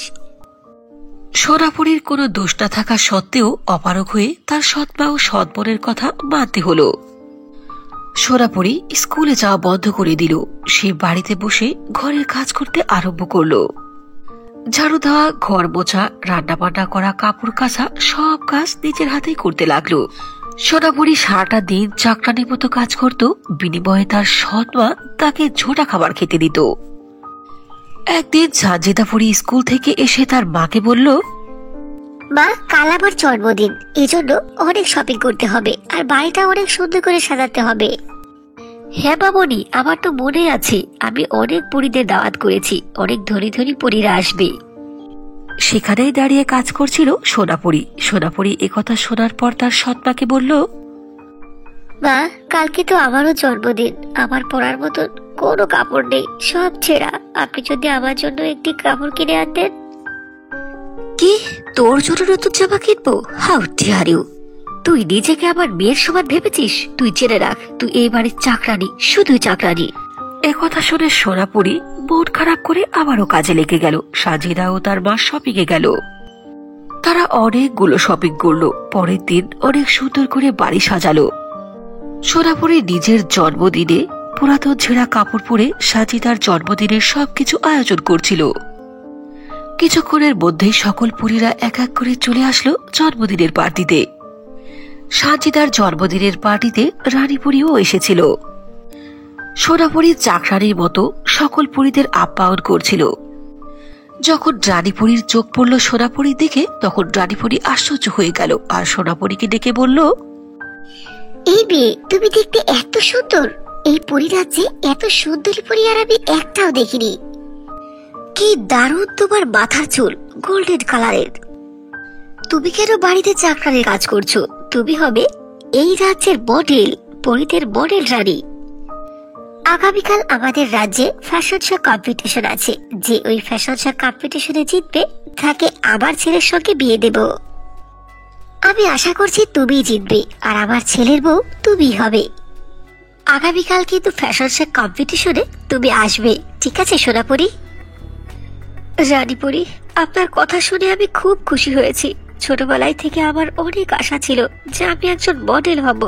সোনাপুরীর কোনো দোষ না থাকা সত্ত্বেও অপারগ হয়ে তার সৎমা ও সৎবোনের কথা মানতে হলো। সোনাপুরী স্কুলে যাওয়া বন্ধ করে দিল। সে বাড়িতে বসে ঘরের কাজ করতে আরম্ভ করলো। ঝাড়ু দেওয়া, ঘর মোছা, রান্না বান্না করা, কাপড় কাচা সব কাজ নিজের হাতেই করতে লাগলো। সোনাপুরী সারাটা দিন চাকরানির মতো কাজ করত, বিনিময়ে তার সৎমা তাকে ঝোটা খাবার খেতে দিত। একদিন সানজিদাপুরী স্কুল থেকে এসে তার মাকে বলল, মা, কাল আমার জন্মদিন, এজন্য অনেক শপিং করতে হবে আর বাড়িটা অনেক সুন্দর করে সাজাতে হবে। হ্যাঁ মামনি, আমার তো মনে আছে, আমি অনেক পরীদের দাওয়াত করেছি। অনেক ধনী ধনী পরীরা আসবে। সেখানেই দাঁড়িয়ে কাজ করছিল সোনাপুরী। সোনাপুরী একথা শোনার পর তার সৎমাকে বলল, মা, কালকে তো আমারও জন্মদিন। আমার পরার মতন কোনো কাপড় নেই, সব ছেঁড়া। আপনি যদি আমার জন্য একটি কাপড় কিনে আনতেন। কি, তোর জন্য নতুন জামা কিনবো? How dare you! তুই নিজেকে আমার মেয়ের সমান ভেবেছিস? তুই জেনে রাখ, তুই এই বাড়ির চাকরানি, শুধুই চাকরানি। একথা শুনে সোনাপুরী মন খারাপ করে আবারও কাজে লেগে গেল। সানজিদা ও তার মা শপিং এ গেল। তারা অনেকগুলো শপিং করলো। পরের দিন অনেক সুন্দর করে বাড়ি সাজালো। সোনাপুরী নিজের জন্মদিনে পুরাতন ছেঁড়া কাপড় পরে সানজিদার জন্মদিনের সবকিছু আয়োজন করছিল। কিছুক্ষণের মধ্যেই সকল পুরীরা এক এক করে চলে আসলো জন্মদিনের পার্টিতে। সানজিদার জন্মদিনের পার্টিতে রানীপুরীও এসেছিল। সোনাপুরী চাকরানির মতো সকল পুরীদের আপ্যায়ন করছিল। যখন রানীপুরীর চোখ পড়ল সোনাপুরীর দিকে, তখন রানীপুরী আশ্চর্য হয়ে গেল আর সোনাপুরীকে ডেকে বলল, এই মেয়ে, তুমি দেখতে এত সুন্দর। এই পরিরাজ্যে এত সুন্দরী পরি আর আমি একটাও দেখিনি। কি দারুণ তোমার মাথার চুল, গোল্ডেন কালারের। তুমি কেন বাড়িতে চাকরানির কাজ করছো? তুমি হবে এই রাজ্যের মডেল, পরীদের মডেল রানী। আগামীকাল আমাদের রাজ্যে ফ্যাশন শো কম্পিটিশন আছে। যে ওই ফ্যাশন শো কম্পিটিশনে জিতবে তাকে আমার ছেলের সঙ্গে বিয়ে দেব। আমি আশা করছি তুমি জিতবে আর আমার ছেলের বউ তুমি হবে। আগামীকাল কিন্তু ফ্যাশন শো কম্পিটিশনে তুমি আসবে, ঠিক আছে সোনাপুরী? রানীপুরী, আপনার কথা শুনে আমি খুব খুশি হয়েছি। ছোটবেলায় থেকে আমার অনেক আশা ছিল যে আমি একজন মডেল হব।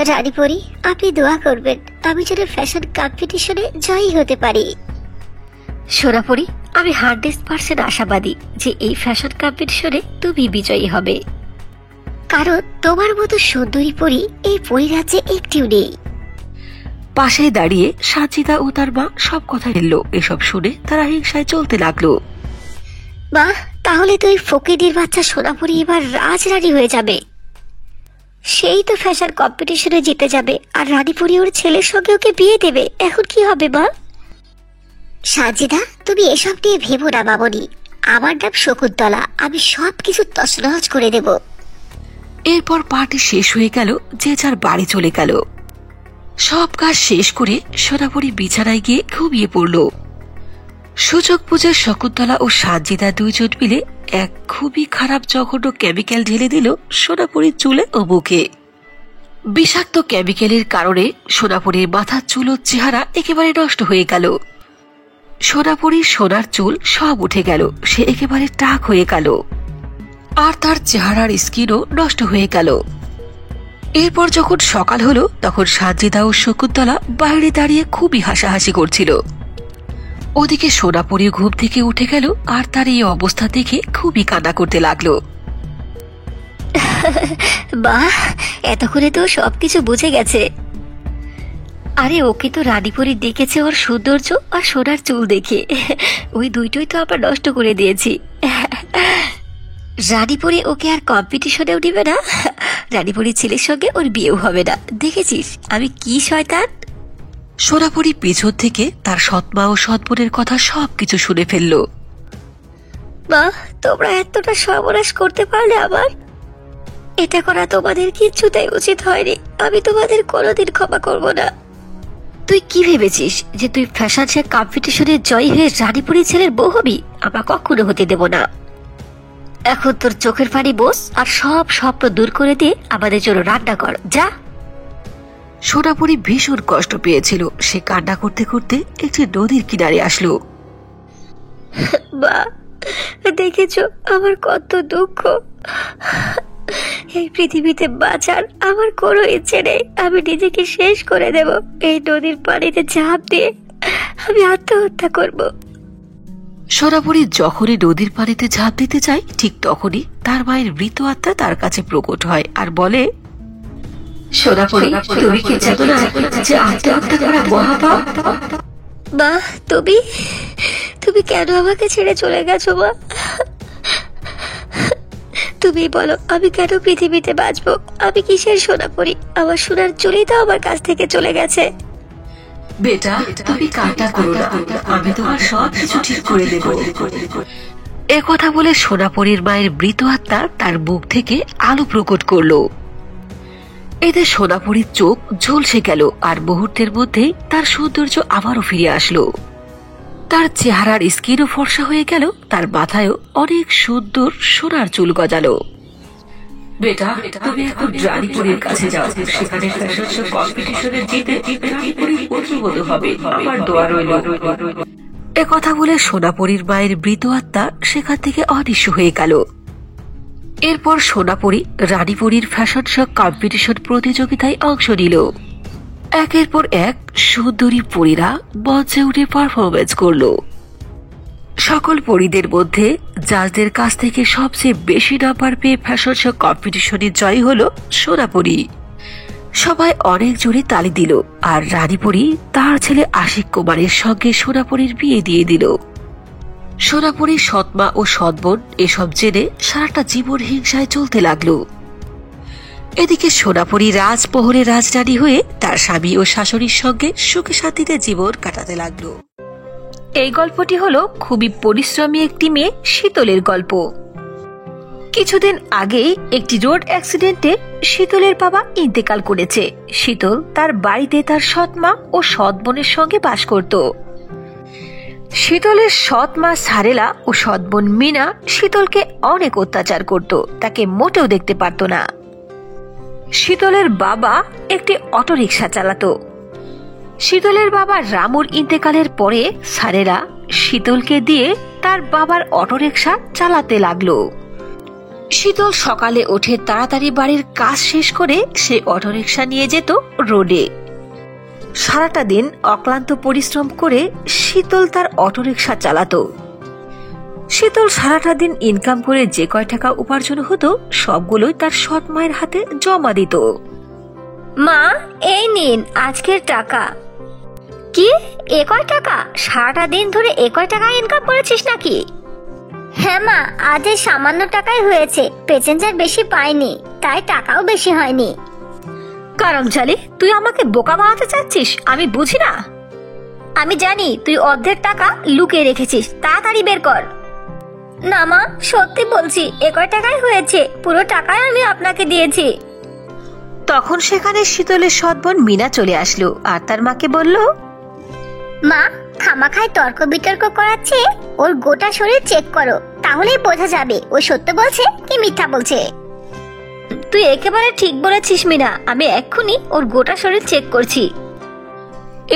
রানীপুরী, আপনি দোয়া করবেন আমি যেন ফ্যাশন কম্পিটিশনে জয়ী হতে পারি। সোনাপুরী, আমি 100% আশাবাদী যে এই ফ্যাশন কম্পিটিশনে তুমি বিজয়ী হবে। কারণ তোমার মতো সুন্দরী পরী এই পরিরাজ্যে একটিও নেই। পাশে দাঁড়িয়ে সানজিদা ও তার মা সব কথা বলল। এসব শুনে তারা হিংসায় চলতে লাগলো। মা, তাহলে তো ওই ফকিরের বাচ্চা সোনাপুরী এবার রাজরানী হয়ে যাবে। সেই তো ফ্যাশন কম্পিটিশনে জিতে যাবে আর রানীপুরী ওর ছেলের সঙ্গে ওকে বিয়ে দেবে। এখন কি হবে মা? সানজিদা, তুমি এসব নিয়ে ভেবো না মামনি। আমার নাম শকুন্তলা, আমি সবকিছু তছনছ করে দেব। এরপর পার্টি শেষ হয়ে গেল, যে যার বাড়ি চলে গেল। সব কাজ শেষ করে সোনাপুরী বিছানায় গিয়ে ঘুমিয়ে পড়ল। সুযোগ বুঝে শকুন্তলা ও সানজিদা দুইজন মিলে এক খুবই খারাপ জঘন্য কেমিক্যাল ঢেলে দিল সোনাপুরীর চুলে ও মুখে। বিষাক্ত কেমিক্যালের কারণে সোনাপুরীর মাথার চুল ও চেহারা একেবারে নষ্ট হয়ে গেল। সোনাপুরীর সোনার চুল সব উঠে গেল, সে একেবারে টাক হয়ে গেল আর তার চেহারার স্কিনও নষ্ট হয়ে গেল। এরপর যখন সকাল হলো তখন সানজিদা ও শকুন্তলা বাইরে দাঁড়িয়ে খুবই হাসাহাসি করছিল। ওদিকে সোনাপুরী ঘুম থেকে উঠে গেল আর তার এই অবস্থা দেখে খুবই কান্না করতে লাগলো। মা, এতক্ষণে তো সবকিছু বুঝে গেছে। আরে ওকে তো রানীপুরি ডেকেছে ওর সৌন্দর্য আর সোনার চুল দেখে, ওই দুইটাই তো আমরা নষ্ট করে দিয়েছি। রানীপুরি ওকে আর কম্পিটিশনেও দিবে না, রানীপুরির ছেলের সঙ্গে ওর বিয়েও হবে না। দেখেছিস আমি কি শয়তান। সোনাপুরি পিছন থেকে তার সৎমা ও সৎবোনের কথা সবকিছু শুনে ফেলল। মা, তোমরা এতটা সর্বনাশ করতে পারলে আমার? এটা করা তোমাদের কিছুতেই উচিত হয়নি, আমি তোমাদের কোনোদিন ক্ষমা করব না। তুই কি ভেবেছিস যে তুই ফ্যাশন শো কম্পিটিশনে জয়ী হয়ে রানীপুরি ছেলের বউ হবি? আমরা কখনো হতে দেব না। এখন তোর চোখের পানি বোস আর সব স্বপ্ন দূর করে দিয়ে আমাদের জন্য রান্না কর, যা। সোনাপুরি ভীষণ কষ্ট পেয়েছিল, সে কান্না করতে করতে একটি নদীর কিনারে আসলো। মা, দেখেছো আমার কত দুঃখ, এই পৃথিবীতে বাঁচার আমার কোনো ইচ্ছে নেই, আমি নিজেকে শেষ করে দেব, এই নদীর পানিতে ঝাঁপ দিয়ে আমি আত্মহত্যা করব। সোনাপুরি যখনই নদীর পানিতে ঝাঁপ দিতে চায় ঠিক তখনই তার মায়ের মৃত আত্মা তার কাছে প্রকট হয় আর বলে, সোনাপুরি, তুমি কি জানো না যে আত্মহত্যা করা মহাপাপ? মা, তুমি কেন আমাকে ছেড়ে চলে গেছো মা? তুমি বলো আমি কেন পৃথিবীতে বাঁচবো? আমি কিসের সোনাপুরি? আমার সোনার চুলি তো আমার কাছ থেকে চলে গেছে। বেটা, তুমি কান্না করো না, আমি তোমার সবকিছু ঠিক করে দেব। এ কথা বলে সোনাপুরীর মায়ের মৃত আত্মা তার মুখ থেকে আলো প্রকট করলো। এতে সোনাপুরীর চোখ ঝলসে গেল আর মুহূর্তের মধ্যেই তার সৌন্দর্য আবারও ফিরে আসলো। তার চেহারার স্কিনও ফর্সা হয়ে গেল, তার মাথায়ও অনেক সুন্দর সোনার চুল গজালো। বেটা, তুমি এখন রানীপুরীর কাছে যাও, সেখানে ফ্যাশন শো কম্পিটিশনে জিতে রানীপুরীর পুত্রবধূ হবে, আমার দোয়া রইল। এ কথা বলে সোনাপুরীর মায়ের মৃত আত্মা সেখান থেকে অদৃশ্য হয়ে গেল। এরপর সোনাপুরী রানীপুরীর ফ্যাশন শো কম্পিটিশন প্রতিযোগিতায় অংশ নিল। একের পর এক সুন্দরী পরীরা মঞ্চে উঠে পারফরমেন্স করল। সকল পরীদের মধ্যে জাজদের কাছ থেকে সবচেয়ে বেশি নাম্বার পেয়ে ফ্যাশন শো কম্পিটিশনে জয়ী হল সোনাপুরী। সবাই অনেক জোরে তালি দিল আর রানীপুরী তার ছেলে আশিক কুমারের সঙ্গে সোনাপুরীর বিয়ে দিয়ে দিল। সোনাপুরীর সৎমা ও সৎবোন এসব জেনে সারাটা জীবন হিংসায় চলতে লাগলো। এদিকে সোনাপুরী রাজমহলে রাজরানী হয়ে তার স্বামী ও শাশুড়ির সঙ্গে সুখে শান্তিতে জীবন কাটাতে লাগলো। এই গল্পটি হলো খুবই পরিশ্রমী একটি মেয়ে শীতলের গল্প। কিছুদিন আগে একটি রোড অ্যাক্সিডেন্টে শীতলের বাবা ইন্তেকাল করেছে। শীতল তার বাড়িতে তার সৎমা ও সৎ বোনের সঙ্গে বাস করত। শীতলের সৎ মা সারেলা ও সৎ বোন মিনা শীতলকে অনেক অত্যাচার করত, তাকে মোটেও দেখতে পারত না। শীতলের বাবা একটি অটোরিকশা চালাতো। শীতলের বাবা রামুর ইন্তেকালের পরে সারেলা শীতলকে দিয়ে তার বাবার অটোরিকশা চালাতে লাগলো। শীতল সকালে উঠে তাড়াতাড়ি বাড়ির কাজ শেষ করে সে অটোরিকশা নিয়ে যেত রোডে। সারাটা দিন অক্লান্ত পরিশ্রম করে শীতল তার অটোরিকশা চালাতো। শীতল সারাটা দিন ইনকাম করে যে কয় টাকা উপার্জন হতো সবগুলোই তার সৎ মায়ের হাতে জমা দিত। মা, এই নিন আজকের টাকা। কি, এ কয় টাকা? সারাটা দিন ধরে এ কয় টাকা ইনকাম করেছিস নাকি? হ্যাঁ মা, আজ এই সামান্য টাকাই হয়েছে, প্যাসেঞ্জার বেশি পাইনি, তাই টাকাও বেশি হয়নি। কারমজালি, তুই আমাকে বোকা বানাতে চাচ্ছিস? আমি বুঝি না। আমি জানি তুই অর্ধেক টাকা লুকিয়ে রেখেছিস, তাড়াতাড়ি বের কর। না মা, সত্যি বলছি, এ কয় টাকাই হয়েছে, পুরো টাকাই আমি আপনাকে দিয়েছি। তখন সেখানে শীতলের সৎ বোন মিনা চলে আসলো আর তার মাকে বলল, মা, খামাখায় তর্ক বিতর্ক করাচ্ছে, ওর গোটা শরীর চেক করো, তাহলেই বোঝা যাবে ও সত্য বলছে কি মিথ্যা বলছে। তুই একেবারে ঠিক বলেছিস মিনা, আমি এক্ষুনি ওর গোটা শরীর চেক করছি।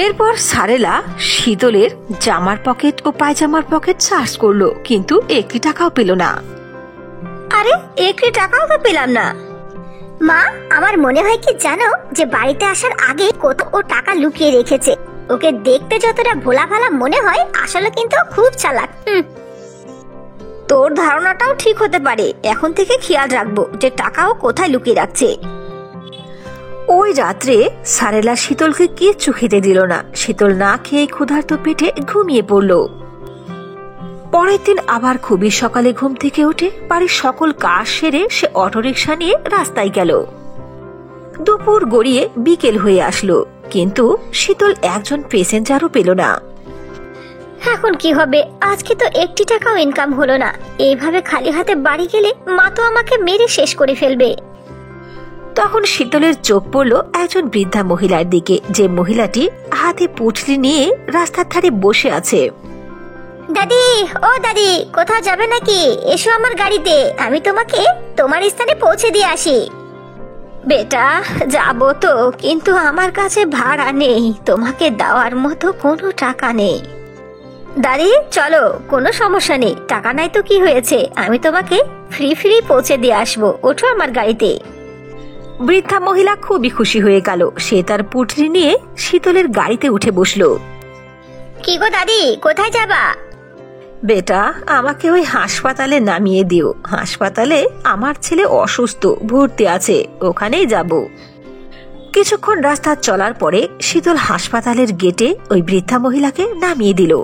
এরপর সারেলা শীতলের জামার পকেট ও পায়জামার পকেট সার্চ করলো, কিন্তু একটি টাকাও পেল না। আরে, একটি টাকাও তো পেলাম না। মা, আমার মনে হয় কি জানো, যে বাড়িতে আসার আগে কত ও টাকা লুকিয়ে রেখেছে। ওকে দেখতে যতটা ভোলা ভালা মনে হয়, আসলে কিন্তু খুব চালাক। তোর ধারণাটাও ঠিক হতে পারে, এখন থেকে খেয়াল রাখবো যে টাকাও কোথায় লুকিয়ে রাখছে। ওই ওই রাত্রে সারেলা শীতলকে কিচ্ছু খেতে দিল না। শীতল না খেয়ে ক্ষুধার্ত পেটে ঘুমিয়ে পড়ল। পরের দিন আবার খুবই সকালে ঘুম থেকে উঠে বাড়ির সকল কাজ সেরে সে অটোরিকশা নিয়ে রাস্তায় গেল। দুপুর গড়িয়ে বিকেল হয়ে আসলো, কিন্তু শীতল একজন প্যাসেঞ্জারও পেল না। এখন কি হবে? আজকে তো 1 টাকাও ইনকাম হলো না। এইভাবে খালি হাতে বাড়ি গেলে মা তো আমাকে মেরে শেষ করে ফেলবে। তখন শীতলের চোখ পড়ল একজন বৃদ্ধা মহিলার দিকে, যে মহিলাটি হাতে পুঁটলি নিয়ে রাস্তার ধারে বসে আছে। দাদি, ও দাদি, কোথাও যাবে নাকি? এসো আমার গাড়িতে, আমি তোমাকে তোমার স্থানে পৌঁছে দিয়ে আসি। বেটা, যাবো তো, কিন্তু আমার কাছে ভাড়া নেই, তোমাকে দেওয়ার মতো কোনো টাকা নেই। দাদি চলো, কোনো সমস্যা নেই, টাকা নাই তো কি হয়েছে, আমি তোমাকে ফ্রি পৌঁছে দিয়ে আসবো, ওঠো আমার গাড়িতে। বৃদ্ধা মহিলা খুবই খুশি হয়ে গেল। সে তার পুঁটলি নিয়ে শীতলের গাড়িতে উঠে বসলো। কি গো দাদি, কোথায় যাবা? বেটা, আমাকে ওই হাসপাতালে নামিয়ে দিও। হাসপাতালে আমার ছেলে অসুস্থ, ভর্তি আছে, ওখানেই যাব। কিছুক্ষণ রাস্তা চলার পরে শীতল হাসপাতালের গেটে ওই বৃদ্ধা মহিলাকে নামিয়ে দিল।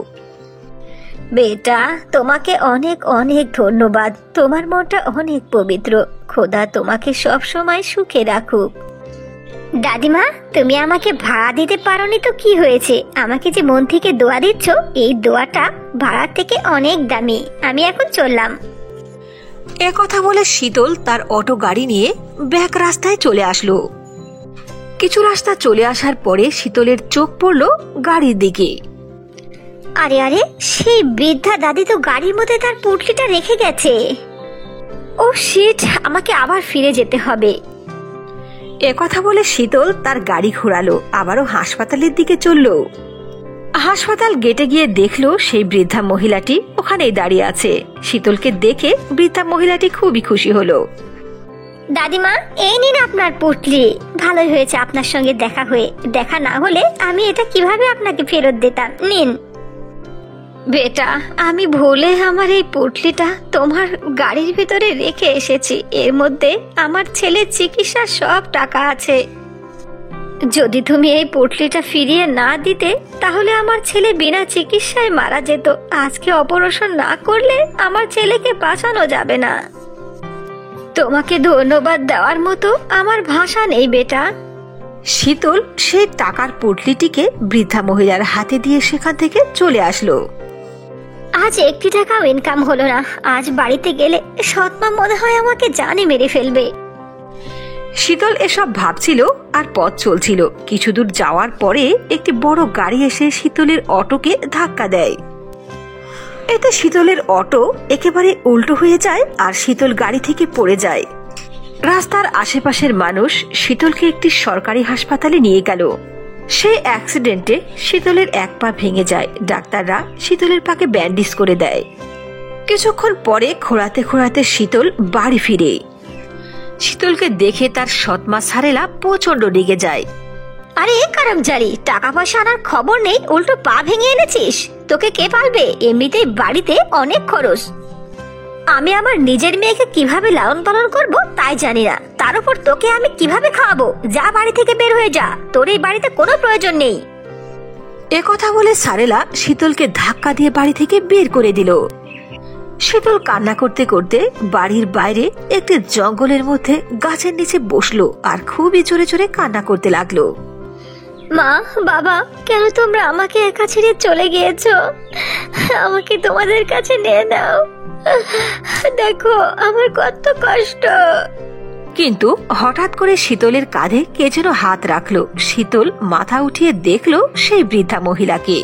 বেটা, তোমাকে অনেক অনেক ধন্যবাদ, তোমার মনটা অনেক পবিত্র, খোদা তোমাকে সব সময় সুখে রাখুক। দাদিমা, তুমি আমাকে ভাড়া দিতে পারোনি তো কি হয়েছে, আমাকে যে মন থেকে দোয়া দিচ্ছ, এই দোয়াটা ভাড়ার থেকে অনেক দামি। আমি এখন চললাম। কথা বলে শীতল তার অটো গাড়ি নিয়ে ব্যাক রাস্তায় চলে আসলো। কিছু রাস্তা চলে আসার পরে শীতলের চোখ পড়ল গাড়ির দিকে। আরে আরে, সেই বৃদ্ধা দাদি তো গাড়ির মধ্যে তার পুটলিটা রেখে গেছে। ও শিট, আমাকে আবার ফিরে যেতে হবে। কথা বলে শীতল তার গাড়ি ঘোরালো, আবারও হাসপাতালের দিকে চলল। হাসপাতাল গেটে গিয়ে দেখলো সেই বৃদ্ধা মহিলাটি ওখানেই দাঁড়িয়ে আছে। শীতলকে দেখে বৃদ্ধা মহিলাটি খুবই খুশি হলো। দাদিমা, এই নিন আপনার পুটলি। ভালোই হয়েছে আপনার সঙ্গে দেখা হয়ে, দেখা না হলে আমি এটা কিভাবে আপনাকে ফেরত দিতাম। নিন। বেটা, আমি ভুলে আমার এই পুটলিটা তোমার গাড়ির ভিতরে রেখে এসেছি। এর মধ্যে আমার ছেলের চিকিৎসার সব টাকা আছে। যদি তুমি এই পুটলিটা ফিরিয়ে না দিতে, তাহলে আমার ছেলে বিনা চিকিৎসায় মারা যেত। আজকে অপারেশন না করলে আমার ছেলেকে বাঁচানো যাবে না। তোমাকে ধন্যবাদ দেওয়ার মতো আমার ভাষা নেই বেটা। শীতল সেই টাকার পুটলিটিকে বৃদ্ধা মহিলার হাতে দিয়ে সেখান থেকে চলে আসলো। আজ 1 টাকাও ইনকাম হলো না। আজ বাড়িতে গেলে সৎমা মনে হয় আমাকে জানে মেরে ফেলবে। শীতল এসব ভাবছিল আর পথ চলছিল। কিছু দূর যাওয়ার পরে একটি বড় গাড়ি এসে শীতলের অটোকে ধাক্কা দেয়। এতে শীতলের অটো একেবারে উল্টো হয়ে যায় আর শীতল গাড়ি থেকে পড়ে যায়। রাস্তার আশেপাশের মানুষ শীতলকে একটি সরকারি হাসপাতালে নিয়ে গেল। সেই অ্যাক্সিডেন্টে শীতলের এক পা ভেঙে যায়। ডাক্তাররা শীতলের পাকে ব্যান্ডেজ করে দেয়। কিছুক্ষণ পরে খোঁড়াতে খোঁড়াতে শীতল বাড়ি ফিরে। শীতলকে দেখে তার সৎমা সারেলা প্রচন্ড রেগে যায়। আরে কারমজারি, টাকা পয়সা আনার খবর নেই, উল্টো পা ভেঙে এনেছিস। তোকে কে পালবে? এমনিতেই বাড়িতে অনেক খরচ। আমি আমার নিজের মেয়েকে কিভাবে লালন পালন করব তাই জানি না, তার উপর তোকে আমি কিভাবে খাওয়াবো? যা, বাড়ি থেকে বের হয়ে যা, তোর এই বাড়িতে কোনো প্রয়োজন নেই। কথা বলে সারেলা শীতলকে ধাক্কা দিয়ে বাড়ি থেকে বের করে দিল। শীতল কান্না করতে করতে বাড়ির বাইরে একটি জঙ্গলের মধ্যে গাছের নিচে বসলো আর খুবই জোরে জোরে কান্না করতে লাগলো। মা, বাবা, কেন তোমরা আমাকে একা ছেড়ে চলে গিয়েছো? আমাকে তোমাদের কাছে নিয়ে নাও। দেখো আমার কত কষ্ট। কিন্তু হঠাৎ করে শীতলের কাঁধে কে যেন হাত রাখলো। শীতল মাথা উঠিয়ে দেখলো সেই বৃদ্ধা মহিলাকে,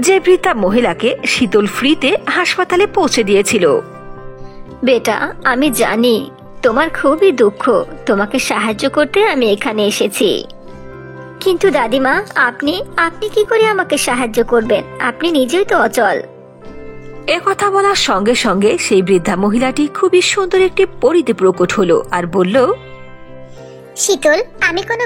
যে বৃদ্ধা মহিলাকে শীতল ফ্রিতে হাসপাতালে পৌঁছে দিয়েছিল। বেটা, আমি জানি তোমার খুবই দুঃখ, তোমাকে সাহায্য করতে আমি এখানে এসেছি। কিন্তু দাদিমা, আপনি কি করে আমাকে সাহায্য করবেন? আপনি নিজেই তো অচল। কথা বলার সঙ্গে সঙ্গে সেই বৃদ্ধা মহিলাটি খুবই সুন্দর একটি পরীতে প্রকট হলো আর বলল, শীতল, আমি কোনো